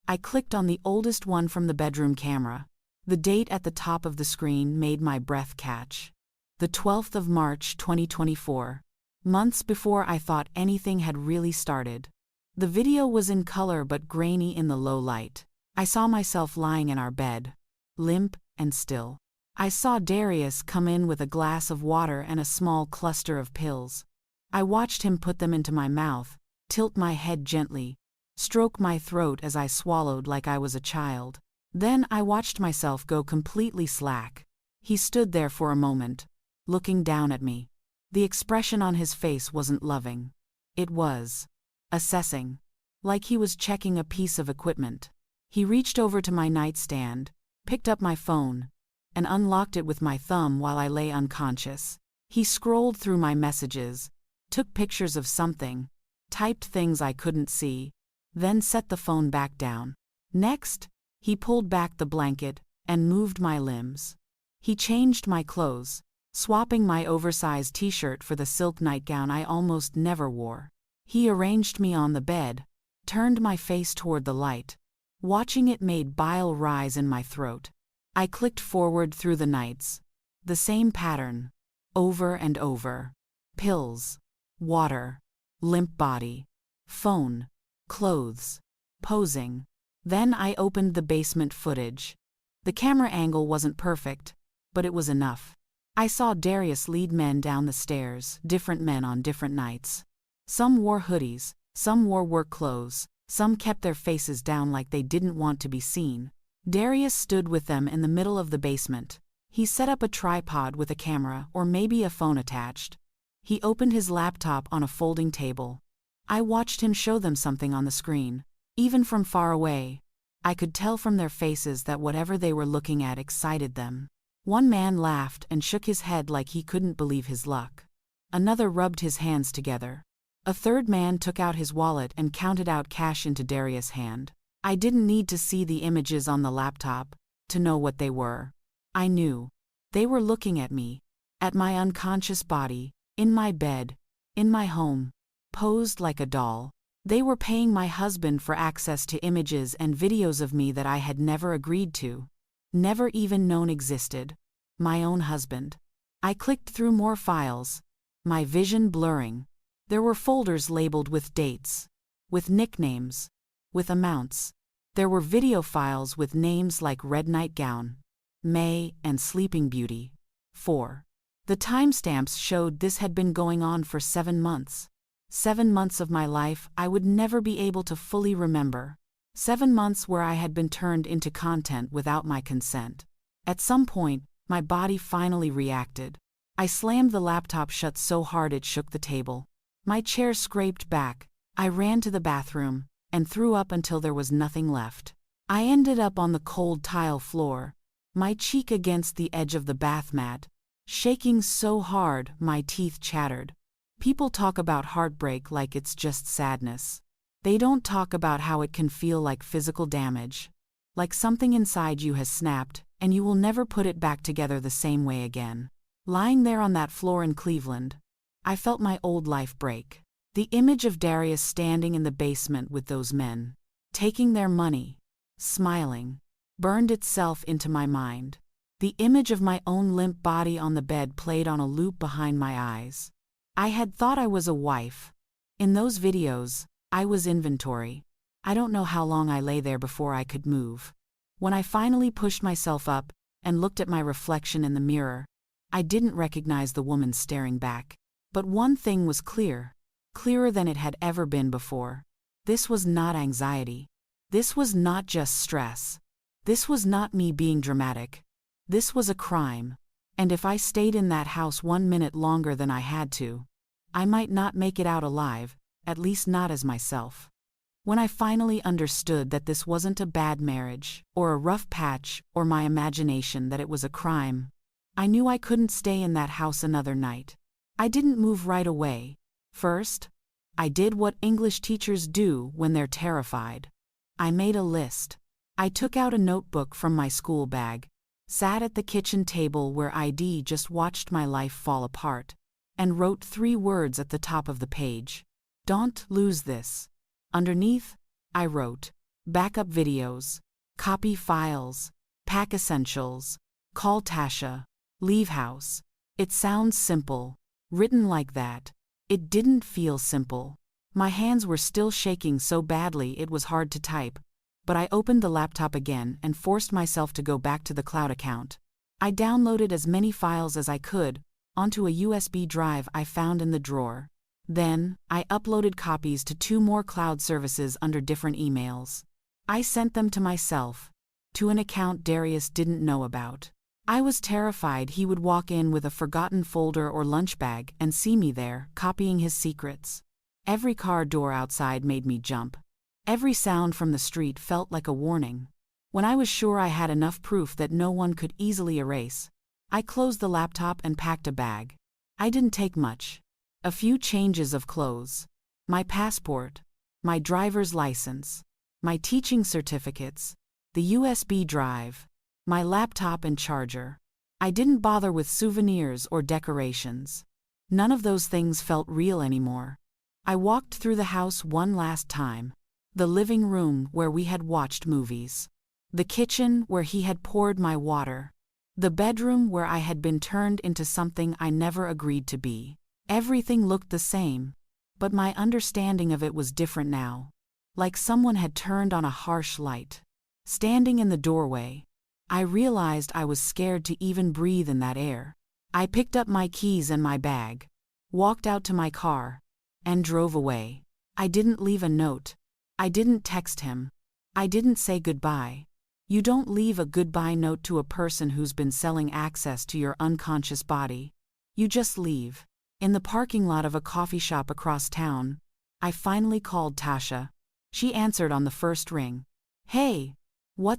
I clicked on the oldest one from the bedroom camera. The date at the top of the screen made my breath catch. The 12th of March 2024, months before I thought anything had really started. The video was in color but grainy in the low light. I saw myself lying in our bed, limp and still. I saw Darius come in with a glass of water and a small cluster of pills. I watched him put them into my mouth, tilt my head gently, stroke my throat as I swallowed like I was a child. Then I watched myself go completely slack. He stood there for a moment, looking down at me. The expression on his face wasn't loving. It was assessing, like he was checking a piece of equipment. He reached over to my nightstand, picked up my phone, and unlocked it with my thumb while I lay unconscious. He scrolled through my messages, took pictures of something, typed things I couldn't see, then set the phone back down. Next, he pulled back the blanket and moved my limbs. He changed my clothes, swapping my oversized t-shirt for the silk nightgown I almost never wore. He arranged me on the bed, turned my face toward the light. Watching it made bile rise in my throat. I clicked forward through the nights. The same pattern, over and over. Pills, water, limp body, phone, clothes, posing. Then I opened the basement footage. The camera angle wasn't perfect, but it was enough. I saw Darius lead men down the stairs, different men on different nights. Some wore hoodies, some wore work clothes, some kept their faces down like they didn't want to be seen. Darius stood with them in the middle of the basement. He set up a tripod with a camera or maybe a phone attached. He opened his laptop on a folding table. I watched him show them something on the screen. Even from far away, I could tell from their faces that whatever they were looking at excited them. One man laughed and shook his head like he couldn't believe his luck. Another rubbed his hands together. A third man took out his wallet and counted out cash into Darius' hand. I didn't need to see the images on the laptop to know what they were. I knew. They were looking at me, at my unconscious body, in my bed, in my home, posed like a doll. They were paying my husband for access to images and videos of me that I had never agreed to, never even known existed. My own husband. I clicked through more files, my vision blurring. There were folders labeled with dates, with nicknames, with amounts. There were video files with names like Red Nightgown, May, and Sleeping Beauty. 4. The timestamps showed this had been going on for 7 months. 7 months of my life I would never be able to fully remember. 7 months where I had been turned into content without my consent. At some point, my body finally reacted. I slammed the laptop shut so hard it shook the table. My chair scraped back. I ran to the bathroom and threw up until there was nothing left. I ended up on the cold tile floor, my cheek against the edge of the bath mat, shaking so hard my teeth chattered. People talk about heartbreak like it's just sadness. They don't talk about how it can feel like physical damage, like something inside you has snapped and you will never put it back together the same way again. Lying there on that floor in Cleveland, I felt my old life break. The image of Darius standing in the basement with those men, taking their money, smiling, burned itself into my mind. The image of my own limp body on the bed played on a loop behind my eyes. I had thought I was a wife. In those videos, I was inventory. I don't know how long I lay there before I could move. When I finally pushed myself up and looked at my reflection in the mirror, I didn't recognize the woman staring back. But one thing was clear, clearer than it had ever been before. This was not anxiety. This was not just stress. This was not me being dramatic. This was a crime. And if I stayed in that house 1 minute longer than I had to, I might not make it out alive, at least not as myself. When I finally understood that this wasn't a bad marriage, or a rough patch, or my imagination that it was a crime, I knew I couldn't stay in that house another night. I didn't move right away. First, I did what English teachers do when they're terrified. I made a list. I took out a notebook from my school bag, sat at the kitchen table where I'd just watched my life fall apart, and wrote 3 words at the top of the page. Don't lose this. Underneath, I wrote, backup videos, copy files, pack essentials, call Tasha, leave house. It sounds simple. Written like that, it didn't feel simple. My hands were still shaking so badly it was hard to type, but I opened the laptop again and forced myself to go back to the cloud account. I downloaded as many files as I could onto a USB drive I found in the drawer. Then, I uploaded copies to 2 more cloud services under different emails. I sent them to myself, to an account Darius didn't know about. I was terrified he would walk in with a forgotten folder or lunch bag and see me there, copying his secrets. Every car door outside made me jump. Every sound from the street felt like a warning. When I was sure I had enough proof that no one could easily erase, I closed the laptop and packed a bag. I didn't take much. A few changes of clothes, my passport, my driver's license, my teaching certificates, the USB drive, my laptop and charger. I didn't bother with souvenirs or decorations. None of those things felt real anymore. I walked through the house one last time. The living room where we had watched movies. The kitchen where he had poured my water. The bedroom where I had been turned into something I never agreed to be. Everything looked the same, but my understanding of it was different now. Like someone had turned on a harsh light. Standing in the doorway, I realized I was scared to even breathe in that air. I picked up my keys and my bag, walked out to my car, and drove away. I didn't leave a note. I didn't text him. I didn't say goodbye. You don't leave a goodbye note to a person who's been selling access to your unconscious body. You just leave. In the parking lot of a coffee shop across town, I finally called Tasha. She answered on the first ring. Hey,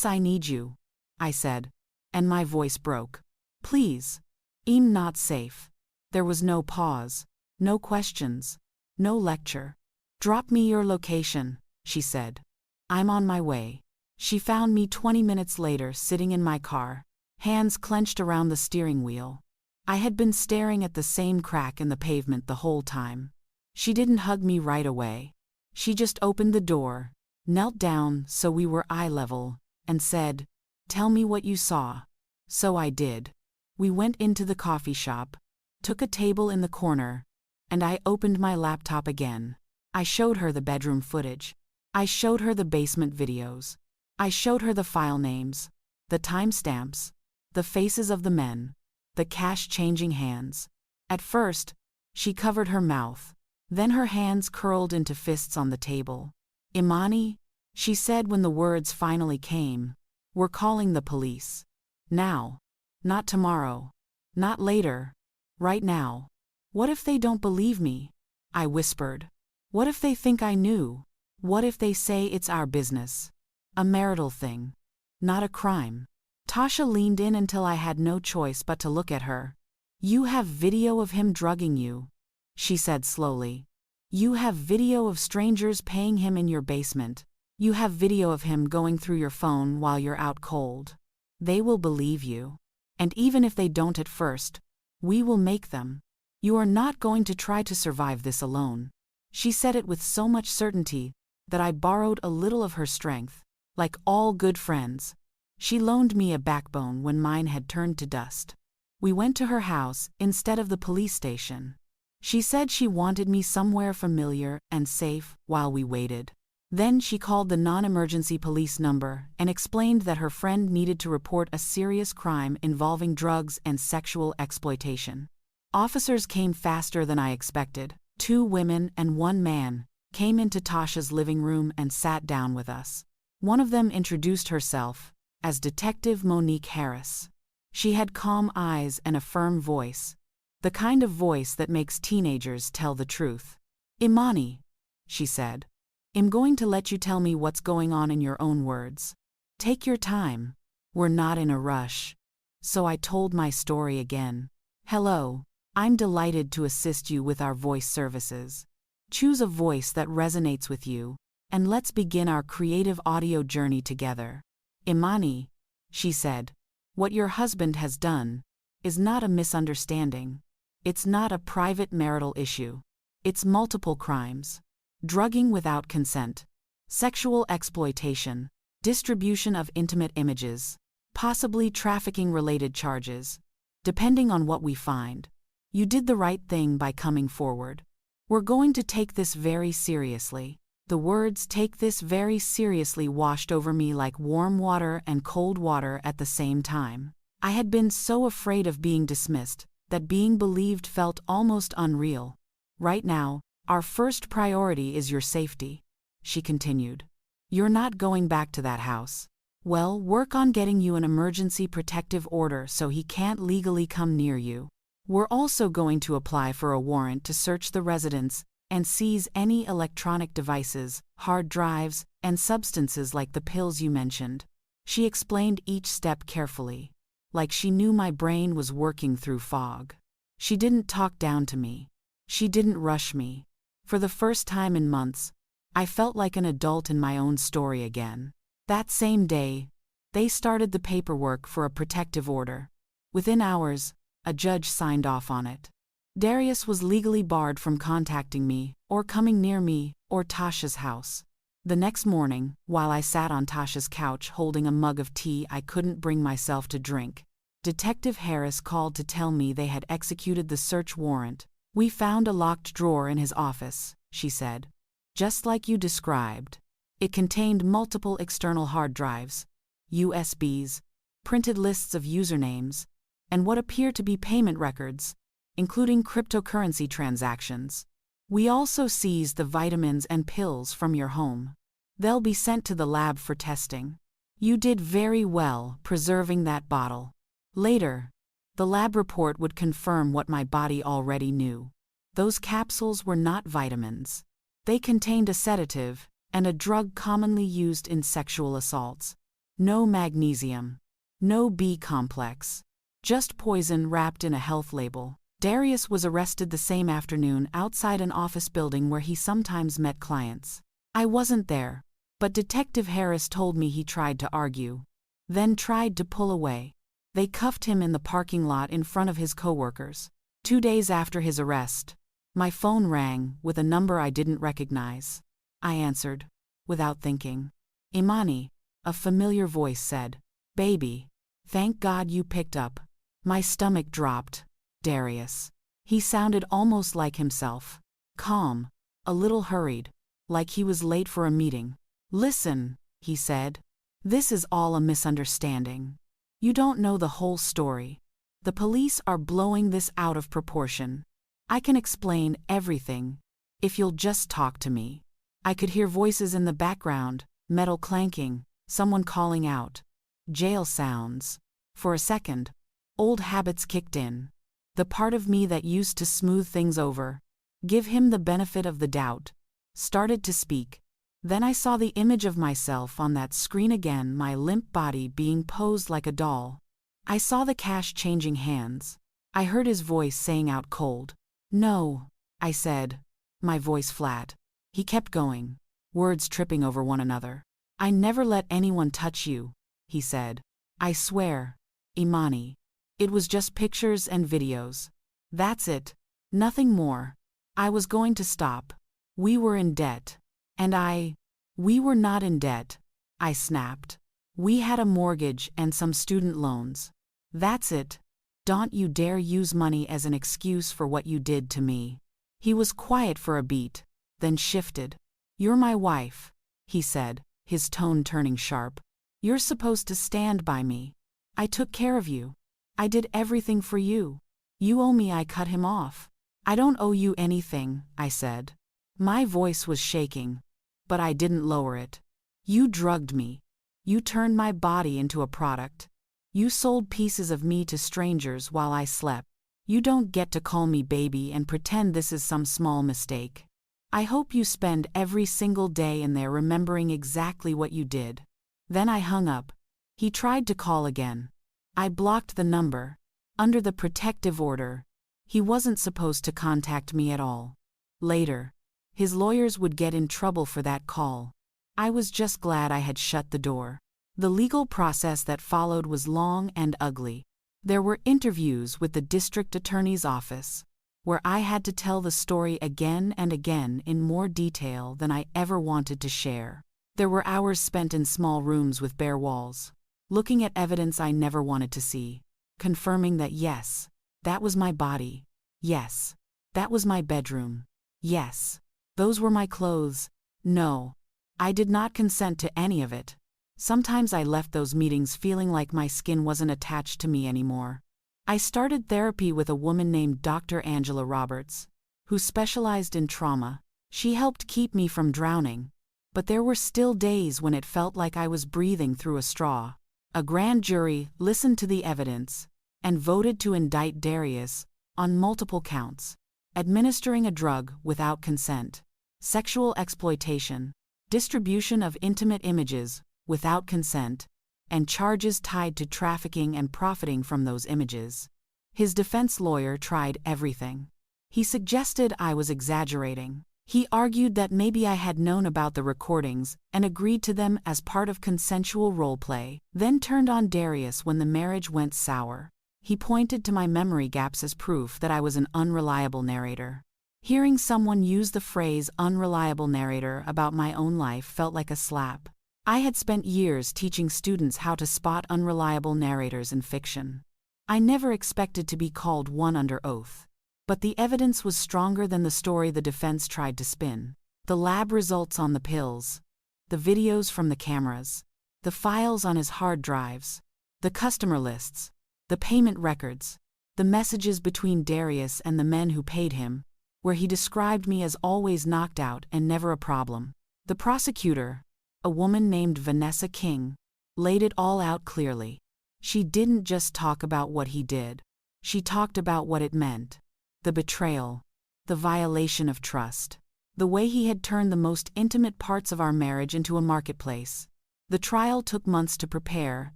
I need you, I said, and my voice broke. Please. I'm not safe. There was no pause, no questions, no lecture. Drop me your location, she said. I'm on my way. She found me 20 minutes later sitting in my car, hands clenched around the steering wheel. I had been staring at the same crack in the pavement the whole time. She didn't hug me right away. She just opened the door, knelt down so we were eye level, and said, "Tell me what you saw." So I did. We went into the coffee shop, took a table in the corner, and I opened my laptop again. I showed her the bedroom footage. I showed her the basement videos. I showed her the file names, the timestamps, the faces of the men, the cash-changing hands. At first, she covered her mouth. Then her hands curled into fists on the table. "Imani," she said when the words finally came, "we're calling the police. Now. Not tomorrow. Not later. Right now." "What if they don't believe me?" I whispered. "What if they think I knew? What if they say it's our business? A marital thing. Not a crime." Tasha leaned in until I had no choice but to look at her. "You have video of him drugging you," she said slowly. "You have video of strangers paying him in your basement. You have video of him going through your phone while you're out cold. They will believe you. And even if they don't at first, we will make them. You are not going to try to survive this alone." She said it with so much certainty that I borrowed a little of her strength. Like all good friends, she loaned me a backbone when mine had turned to dust. We went to her house instead of the police station. She said she wanted me somewhere familiar and safe while we waited. Then she called the non-emergency police number and explained that her friend needed to report a serious crime involving drugs and sexual exploitation. Officers came faster than I expected. 2 women and 1 man came into Tasha's living room and sat down with us. One of them introduced herself as Detective Monique Harris. She had calm eyes and a firm voice, the kind of voice that makes teenagers tell the truth. "Imani," she said, "I'm going to let you tell me what's going on in your own words. Take your time. We're not in a rush." So I told my story again. "Hello, I'm delighted to assist you with our voice services. Choose a voice that resonates with you, and let's begin our creative audio journey together." "Imani," she said, "what your husband has done is not a misunderstanding. It's not a private marital issue. It's multiple crimes: drugging without consent, sexual exploitation, distribution of intimate images, possibly trafficking-related charges. Depending on what we find, you did the right thing by coming forward. We're going to take this very seriously." The words "take this very seriously" washed over me like warm water and cold water at the same time. I had been so afraid of being dismissed that being believed felt almost unreal. "Right now, our first priority is your safety," she continued. "You're not going back to that house. Well, work on getting you an emergency protective order so he can't legally come near you. We're also going to apply for a warrant to search the residence and seize any electronic devices, hard drives, and substances like the pills you mentioned." She explained each step carefully, like she knew my brain was working through fog. She didn't talk down to me. She didn't rush me. For the first time in months, I felt like an adult in my own story again. That same day, they started the paperwork for a protective order. Within hours, a judge signed off on it. Darius was legally barred from contacting me, or coming near me, or Tasha's house. The next morning, while I sat on Tasha's couch holding a mug of tea I couldn't bring myself to drink, Detective Harris called to tell me they had executed the search warrant. "We found a locked drawer in his office," she said. "Just like you described. It contained multiple external hard drives, USBs, printed lists of usernames, and what appear to be payment records, including cryptocurrency transactions. We also seized the vitamins and pills from your home. They'll be sent to the lab for testing. You did very well preserving that bottle. Later, the lab report would confirm what my body already knew. Those capsules were not vitamins. They contained a sedative and a drug commonly used in sexual assaults. No magnesium. No B complex. Just poison wrapped in a health label." Darius was arrested the same afternoon outside an office building where he sometimes met clients. I wasn't there, but Detective Harris told me he tried to argue, then tried to pull away. They cuffed him in the parking lot in front of his coworkers. 2 days after his arrest, my phone rang with a number I didn't recognize. I answered, without thinking. "Imani," a familiar voice said. "Baby, thank God you picked up." My stomach dropped. Darius. He sounded almost like himself. Calm, a little hurried, like he was late for a meeting. "Listen," he said. "This is all a misunderstanding. You don't know the whole story. The police are blowing this out of proportion. I can explain everything, if you'll just talk to me." I could hear voices in the background, metal clanking, someone calling out. Jail sounds. For a second, old habits kicked in. The part of me that used to smooth things over, give him the benefit of the doubt, started to speak. Then I saw the image of myself on that screen again, my limp body being posed like a doll. I saw the cash changing hands. I heard his voice saying out cold. "No," I said, my voice flat. He kept going, words tripping over one another. "I never let anyone touch you," he said. "I swear, Imani. It was just pictures and videos. That's it. Nothing more." I was going to stop. We were in debt. And we were not in debt, I snapped. We had a mortgage and some student loans. That's it. Don't you dare use money as an excuse for what you did to me. He was quiet for a beat, then shifted. "You're my wife," he said, his tone turning sharp. "You're supposed to stand by me. I took care of you. I did everything for you. You owe me." I cut him off. "I don't owe you anything," I said. My voice was shaking, but I didn't lower it. You drugged me. You turned my body into a product. You sold pieces of me to strangers while I slept. You don't get to call me baby and pretend this is some small mistake. I hope you spend every single day in there remembering exactly what you did." Then I hung up. He tried to call again. I blocked the number. Under the protective order, he wasn't supposed to contact me at all. Later, his lawyers would get in trouble for that call. I was just glad I had shut the door. The legal process that followed was long and ugly. There were interviews with the district attorney's office, where I had to tell the story again and again in more detail than I ever wanted to share. There were hours spent in small rooms with bare walls, looking at evidence I never wanted to see, confirming that yes, that was my body. Yes, that was my bedroom. Yes, those were my clothes. No, I did not consent to any of it. Sometimes I left those meetings feeling like my skin wasn't attached to me anymore. I started therapy with a woman named Dr. Angela Roberts, who specialized in trauma. She helped keep me from drowning, but there were still days when it felt like I was breathing through a straw. A grand jury listened to the evidence and voted to indict Darius on multiple counts: administering a drug without consent, sexual exploitation, distribution of intimate images without consent, and charges tied to trafficking and profiting from those images. His defense lawyer tried everything. He suggested I was exaggerating. He argued that maybe I had known about the recordings and agreed to them as part of consensual role play, then turned on Darius when the marriage went sour. He pointed to my memory gaps as proof that I was an unreliable narrator. Hearing someone use the phrase unreliable narrator about my own life felt like a slap. I had spent years teaching students how to spot unreliable narrators in fiction. I never expected to be called one under oath. But the evidence was stronger than the story the defense tried to spin. The lab results on the pills, the videos from the cameras, the files on his hard drives, the customer lists, the payment records, the messages between Darius and the men who paid him, where he described me as always knocked out and never a problem. The prosecutor, a woman named Vanessa King, laid it all out clearly. She didn't just talk about what he did. She talked about what it meant. The betrayal, the violation of trust, the way he had turned the most intimate parts of our marriage into a marketplace. The trial took months to prepare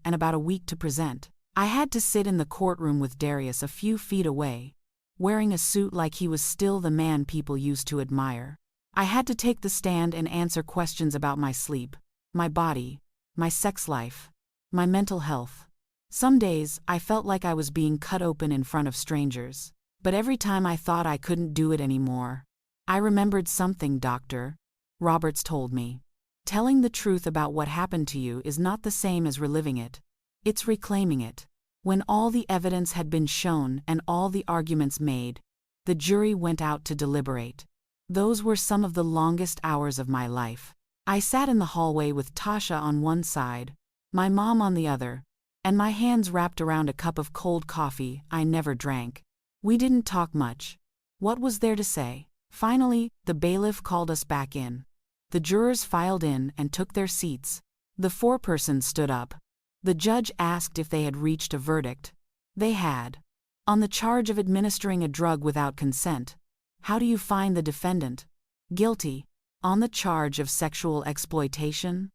and about a week to present. I had to sit in the courtroom with Darius a few feet away, wearing a suit like he was still the man people used to admire. I had to take the stand and answer questions about my sleep, my body, my sex life, my mental health. Some days I felt like I was being cut open in front of strangers. But every time I thought I couldn't do it anymore, I remembered something, Dr. Roberts told me. Telling the truth about what happened to you is not the same as reliving it. It's reclaiming it. When all the evidence had been shown and all the arguments made, the jury went out to deliberate. Those were some of the longest hours of my life. I sat in the hallway with Tasha on one side, my mom on the other, and my hands wrapped around a cup of cold coffee I never drank. We didn't talk much. What was there to say? Finally, the bailiff called us back in. The jurors filed in and took their seats. The foreperson stood up. The judge asked if they had reached a verdict. They had. On the charge of administering a drug without consent. How do you find the defendant? Guilty. On the charge of sexual exploitation?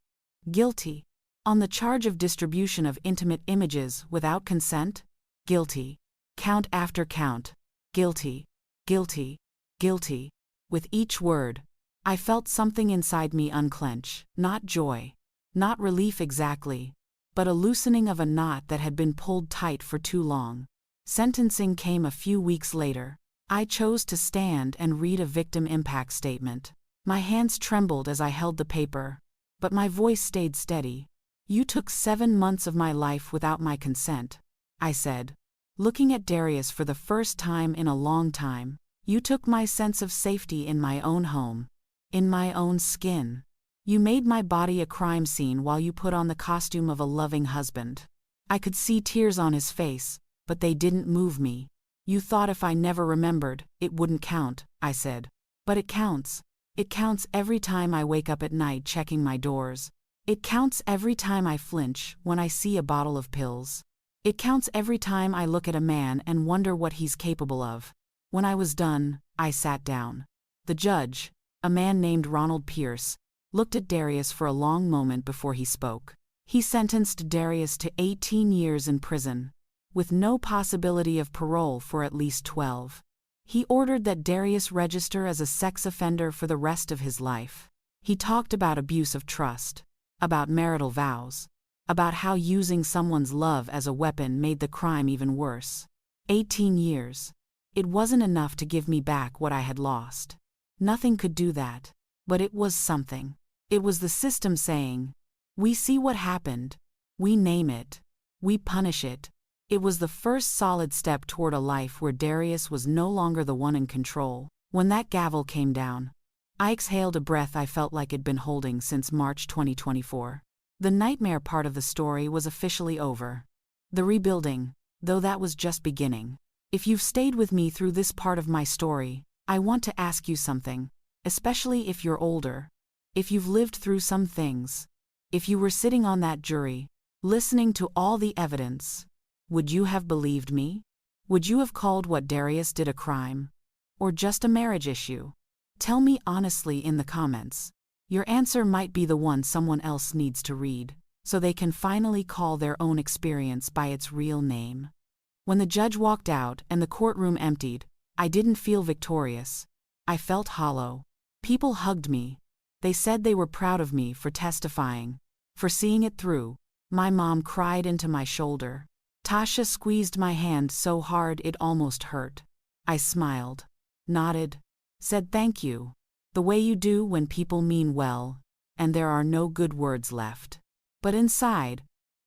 Guilty. On the charge of distribution of intimate images without consent? Guilty. Count after count. Guilty. Guilty. Guilty. With each word, I felt something inside me unclench. Not joy. Not relief exactly, but a loosening of a knot that had been pulled tight for too long. Sentencing came a few weeks later. I chose to stand and read a victim impact statement. My hands trembled as I held the paper, but my voice stayed steady. You took 7 months of my life without my consent, I said. Looking at Darius for the first time in a long time, you took my sense of safety in my own home, in my own skin. You made my body a crime scene while you put on the costume of a loving husband. I could see tears on his face, but they didn't move me. You thought if I never remembered, it wouldn't count, I said. But it counts. It counts every time I wake up at night checking my doors. It counts every time I flinch when I see a bottle of pills. It counts every time I look at a man and wonder what he's capable of. When I was done, I sat down. The judge, a man named Ronald Pierce, looked at Darius for a long moment before he spoke. He sentenced Darius to 18 years in prison, with no possibility of parole for at least 12. He ordered that Darius register as a sex offender for the rest of his life. He talked about abuse of trust, about marital vows, about how using someone's love as a weapon made the crime even worse. 18 years. It wasn't enough to give me back what I had lost. Nothing could do that, but it was something. It was the system saying, we see what happened, we name it, we punish it. It was the first solid step toward a life where Darius was no longer the one in control. When that gavel came down, I exhaled a breath I felt like I'd been holding since March 2024. The nightmare part of the story was officially over. The rebuilding, though, that was just beginning. If you've stayed with me through this part of my story, I want to ask you something, especially if you're older. If you've lived through some things, if you were sitting on that jury, listening to all the evidence, would you have believed me? Would you have called what Darius did a crime? Or just a marriage issue? Tell me honestly in the comments. Your answer might be the one someone else needs to read, so they can finally call their own experience by its real name. When the judge walked out and the courtroom emptied, I didn't feel victorious. I felt hollow. People hugged me. They said they were proud of me for testifying, for seeing it through. My mom cried into my shoulder. Tasha squeezed my hand so hard it almost hurt. I smiled, nodded, said thank you, the way you do when people mean well, and there are no good words left. But inside,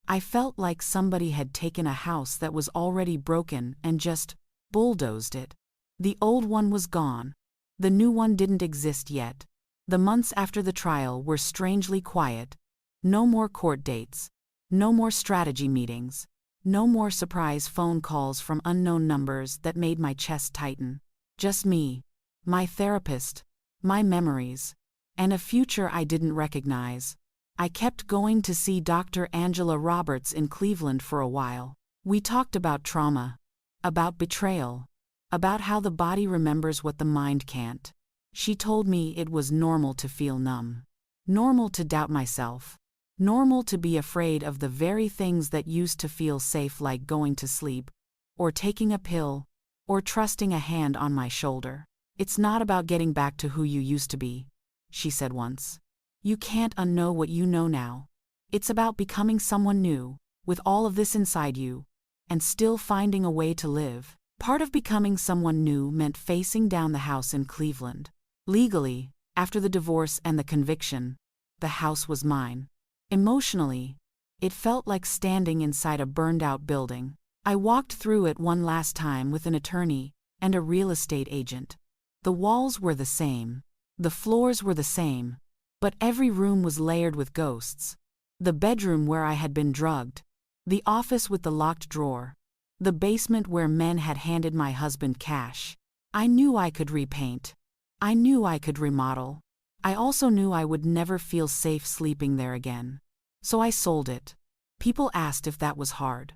I felt like somebody had taken a house that was already broken and just bulldozed it. The old one was gone. The new one didn't exist yet. The months after the trial were strangely quiet. No more court dates. No more strategy meetings. No more surprise phone calls from unknown numbers that made my chest tighten. Just me, my therapist, my memories, and a future I didn't recognize. I kept going to see Dr. Angela Roberts in Cleveland for a while. We talked about trauma, about betrayal, about how the body remembers what the mind can't. She told me it was normal to feel numb, normal to doubt myself, normal to be afraid of the very things that used to feel safe, like going to sleep, or taking a pill, or trusting a hand on my shoulder. It's not about getting back to who you used to be, she said once. You can't unknow what you know now. It's about becoming someone new, with all of this inside you, and still finding a way to live. Part of becoming someone new meant facing down the house in Cleveland. Legally, after the divorce and the conviction, the house was mine. Emotionally, it felt like standing inside a burned-out building. I walked through it one last time with an attorney and a real estate agent. The walls were the same. The floors were the same. But every room was layered with ghosts. The bedroom where I had been drugged. The office with the locked drawer. The basement where men had handed my husband cash. I knew I could repaint. I knew I could remodel. I also knew I would never feel safe sleeping there again. So I sold it. People asked if that was hard.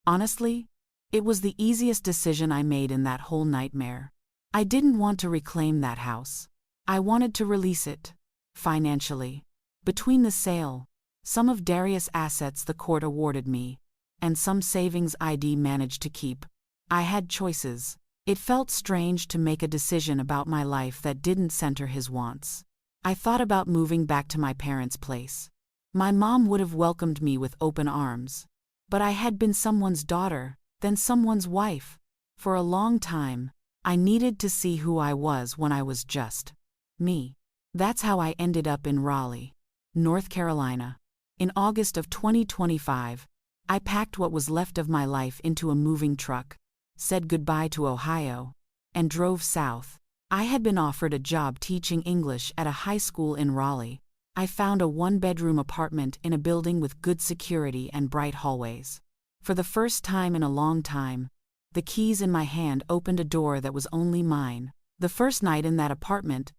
Honestly, it was the easiest decision I made in that whole nightmare. I didn't want to reclaim that house. I wanted to release it. Financially. Between the sale, some of Darius' assets the court awarded me, and some savings I'd managed to keep, I had choices. It felt strange to make a decision about my life that didn't center his wants. I thought about moving back to my parents' place. My mom would have welcomed me with open arms. But I had been someone's daughter, then someone's wife. For a long time, I needed to see who I was when I was just me. That's how I ended up in Raleigh, North Carolina. In August of 2025, I packed what was left of my life into a moving truck, said goodbye to Ohio, and drove south. I had been offered a job teaching English at a high school in Raleigh. I found a one-bedroom apartment in a building with good security and bright hallways. For the first time in a long time, the keys in my hand opened a door that was only mine. The first night in that apartment,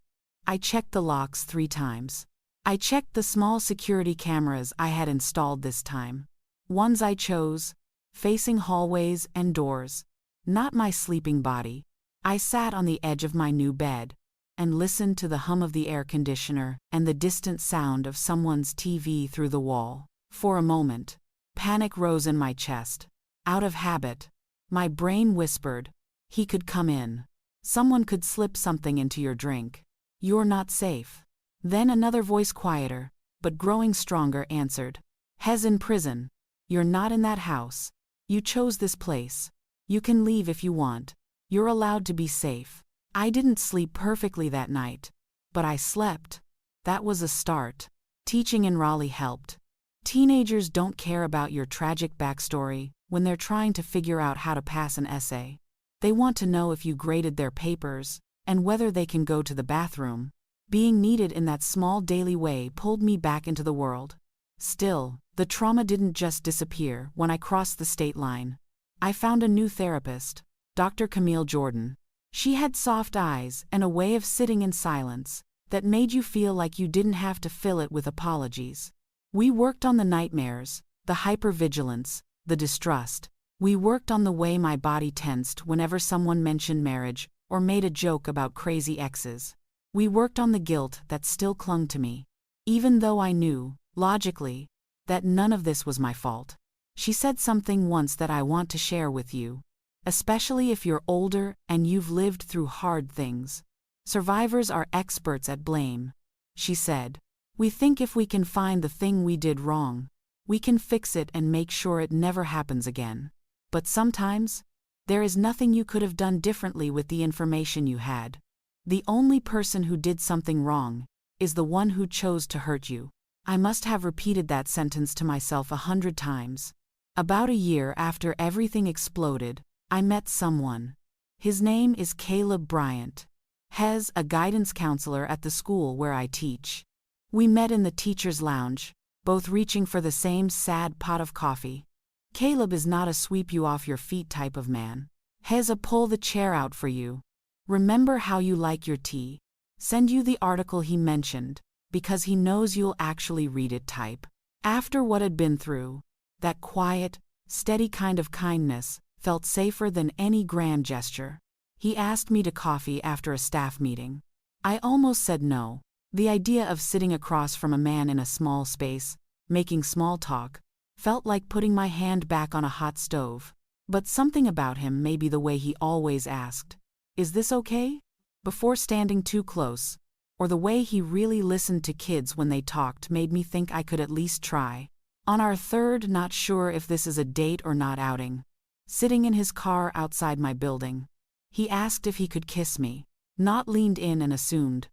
I checked the locks 3 times. I checked the small security cameras I had installed this time. Ones I chose, facing hallways and doors. Not my sleeping body. I sat on the edge of my new bed and listened to the hum of the air conditioner and the distant sound of someone's TV through the wall. For a moment, panic rose in my chest. Out of habit, my brain whispered, he could come in. Someone could slip something into your drink. You're not safe. Then another voice, quieter, but growing stronger, answered, Hez in prison. You're not in that house. You chose this place. You can leave if you want. You're allowed to be safe. I didn't sleep perfectly that night, but I slept. That was a start. Teaching in Raleigh helped. Teenagers don't care about your tragic backstory when they're trying to figure out how to pass an essay. They want to know if you graded their papers and whether they can go to the bathroom. Being needed in that small daily way pulled me back into the world. Still, the trauma didn't just disappear when I crossed the state line. I found a new therapist, Dr. Camille Jordan. She had soft eyes and a way of sitting in silence that made you feel like you didn't have to fill it with apologies. We worked on the nightmares, the hypervigilance, the distrust. We worked on the way my body tensed whenever someone mentioned marriage or made a joke about crazy exes. We worked on the guilt that still clung to me, even though I knew, logically, that none of this was my fault. She said something once that I want to share with you. Especially if you're older and you've lived through hard things. Survivors are experts at blame. She said, we think if we can find the thing we did wrong, we can fix it and make sure it never happens again. But sometimes, there is nothing you could have done differently with the information you had. The only person who did something wrong is the one who chose to hurt you. I must have repeated that sentence to myself 100 times. About a year after everything exploded, I met someone. His name is Caleb Bryant. Hez, a guidance counselor at the school where I teach. We met in the teacher's lounge, both reaching for the same sad pot of coffee. Caleb is not a sweep you off your feet type of man. Hez, a pull the chair out for you. Remember how you like your tea. Send you the article he mentioned, because he knows you'll actually read it type. After what I'd been through, that quiet, steady kind of kindness felt safer than any grand gesture. He asked me to coffee after a staff meeting. I almost said no. The idea of sitting across from a man in a small space, making small talk, felt like putting my hand back on a hot stove. But something about him, maybe the way he always asked, "Is this okay?" before standing too close, or the way he really listened to kids when they talked, made me think I could at least try. On our third, not sure if this is a date or not, outing, sitting in his car outside my building, he asked if he could kiss me. Not leaned in and assumed.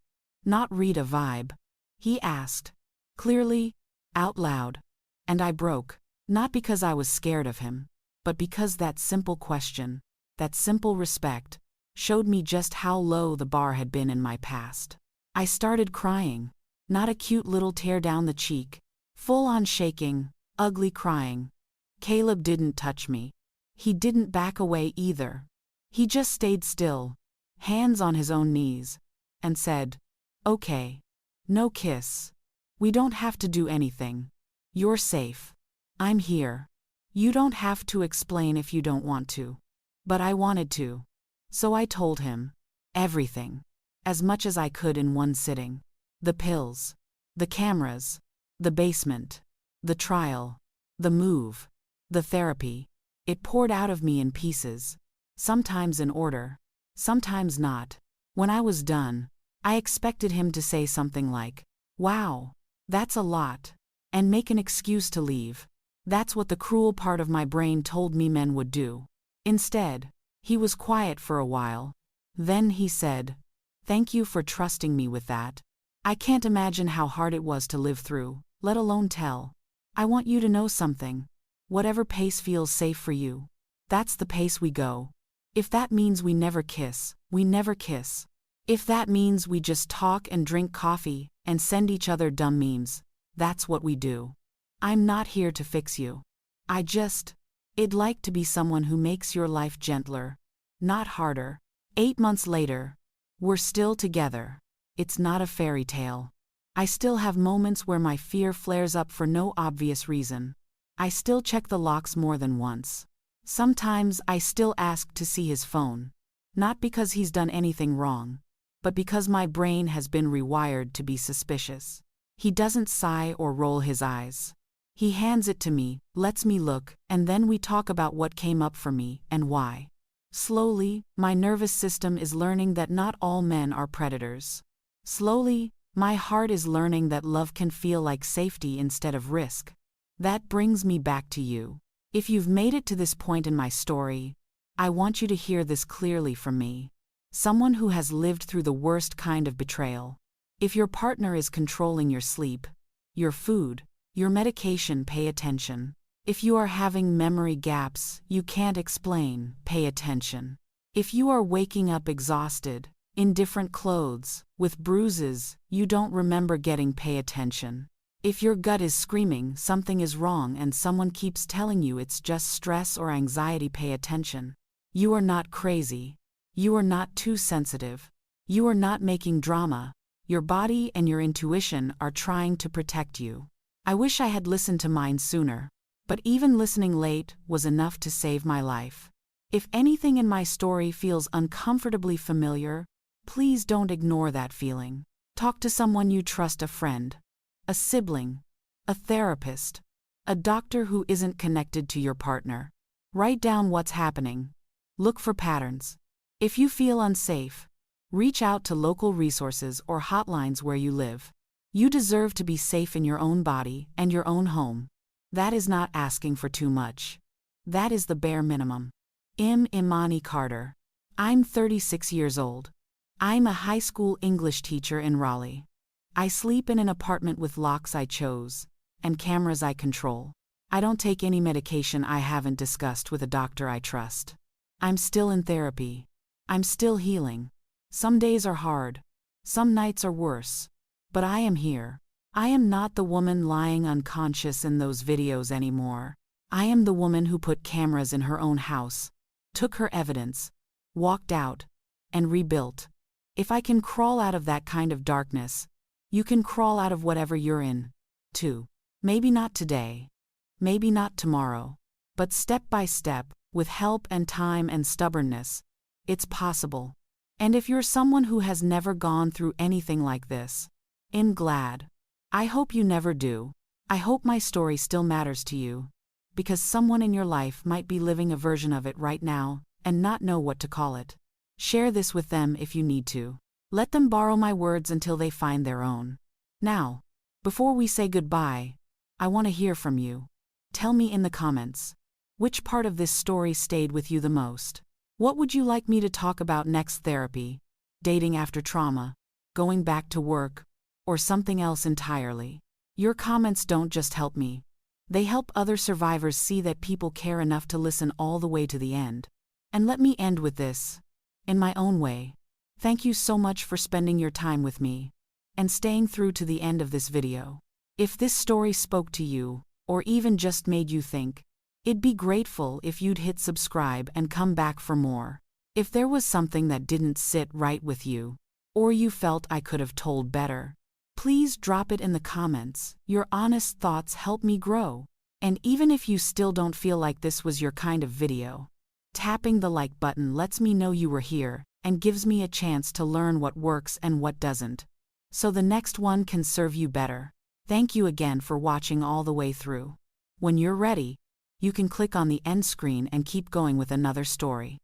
Not read a vibe. He asked. Clearly, out loud. And I broke. Not because I was scared of him, but because that simple question, that simple respect, showed me just how low the bar had been in my past. I started crying. Not a cute little tear down the cheek. Full-on shaking, ugly crying. Caleb didn't touch me. He didn't back away either. He just stayed still, hands on his own knees, and said, "Okay. No kiss. We don't have to do anything. You're safe. I'm here. You don't have to explain if you don't want to." But I wanted to. So I told him. Everything. As much as I could in one sitting. The pills. The cameras. The basement. The trial. The move. The therapy. It poured out of me in pieces. Sometimes in order. Sometimes not. When I was done, I expected him to say something like, "Wow, that's a lot," and make an excuse to leave. That's what the cruel part of my brain told me men would do. Instead, he was quiet for a while. Then he said, "Thank you for trusting me with that. I can't imagine how hard it was to live through, let alone tell. I want you to know something. Whatever pace feels safe for you, that's the pace we go. If that means we never kiss, we never kiss. If that means we just talk and drink coffee and send each other dumb memes, that's what we do. I'm not here to fix you. I'd like to be someone who makes your life gentler, not harder." 8 months later, we're still together. It's not a fairy tale. I still have moments where my fear flares up for no obvious reason. I still check the locks more than once. Sometimes I still ask to see his phone. Not because he's done anything wrong, but because my brain has been rewired to be suspicious. He doesn't sigh or roll his eyes. He hands it to me, lets me look, and then we talk about what came up for me and why. Slowly, my nervous system is learning that not all men are predators. Slowly, my heart is learning that love can feel like safety instead of risk. That brings me back to you. If you've made it to this point in my story, I want you to hear this clearly from me. Someone who has lived through the worst kind of betrayal. If your partner is controlling your sleep, your food, your medication, pay attention. If you are having memory gaps you can't explain, pay attention. If you are waking up exhausted, in different clothes, with bruises you don't remember getting, pay attention. If your gut is screaming something is wrong and someone keeps telling you it's just stress or anxiety, pay attention. You are not crazy. You are not too sensitive. You are not making drama. Your body and your intuition are trying to protect you. I wish I had listened to mine sooner, but even listening late was enough to save my life. If anything in my story feels uncomfortably familiar, please don't ignore that feeling. Talk to someone you trust, a friend, a sibling, a therapist, a doctor who isn't connected to your partner. Write down what's happening. Look for patterns. If you feel unsafe, reach out to local resources or hotlines where you live. You deserve to be safe in your own body and your own home. That is not asking for too much. That is the bare minimum. Imani Carter. I'm 36 years old. I'm a high school English teacher in Raleigh. I sleep in an apartment with locks I chose, and cameras I control. I don't take any medication I haven't discussed with a doctor I trust. I'm still in therapy. I'm still healing. Some days are hard. Some nights are worse. But I am here. I am not the woman lying unconscious in those videos anymore. I am the woman who put cameras in her own house, took her evidence, walked out, and rebuilt. If I can crawl out of that kind of darkness, you can crawl out of whatever you're in, too. Maybe not today. Maybe not tomorrow. But step by step, with help and time and stubbornness, it's possible. And if you're someone who has never gone through anything like this, I'm glad. I hope you never do. I hope my story still matters to you. Because someone in your life might be living a version of it right now, and not know what to call it. Share this with them if you need to. Let them borrow my words until they find their own. Now, before we say goodbye, I want to hear from you. Tell me in the comments. Which part of this story stayed with you the most? What would you like me to talk about next? Therapy, dating after trauma, going back to work, or something else entirely? Your comments don't just help me. They help other survivors see that people care enough to listen all the way to the end. And let me end with this. In my own way, thank you so much for spending your time with me and staying through to the end of this video. If this story spoke to you, or even just made you think, I'd be grateful if you'd hit subscribe and come back for more. If there was something that didn't sit right with you, or you felt I could have told better, please drop it in the comments. Your honest thoughts help me grow. And even if you still don't feel like this was your kind of video, tapping the like button lets me know you were here and gives me a chance to learn what works and what doesn't, so the next one can serve you better. Thank you again for watching all the way through. When you're ready, you can click on the end screen and keep going with another story.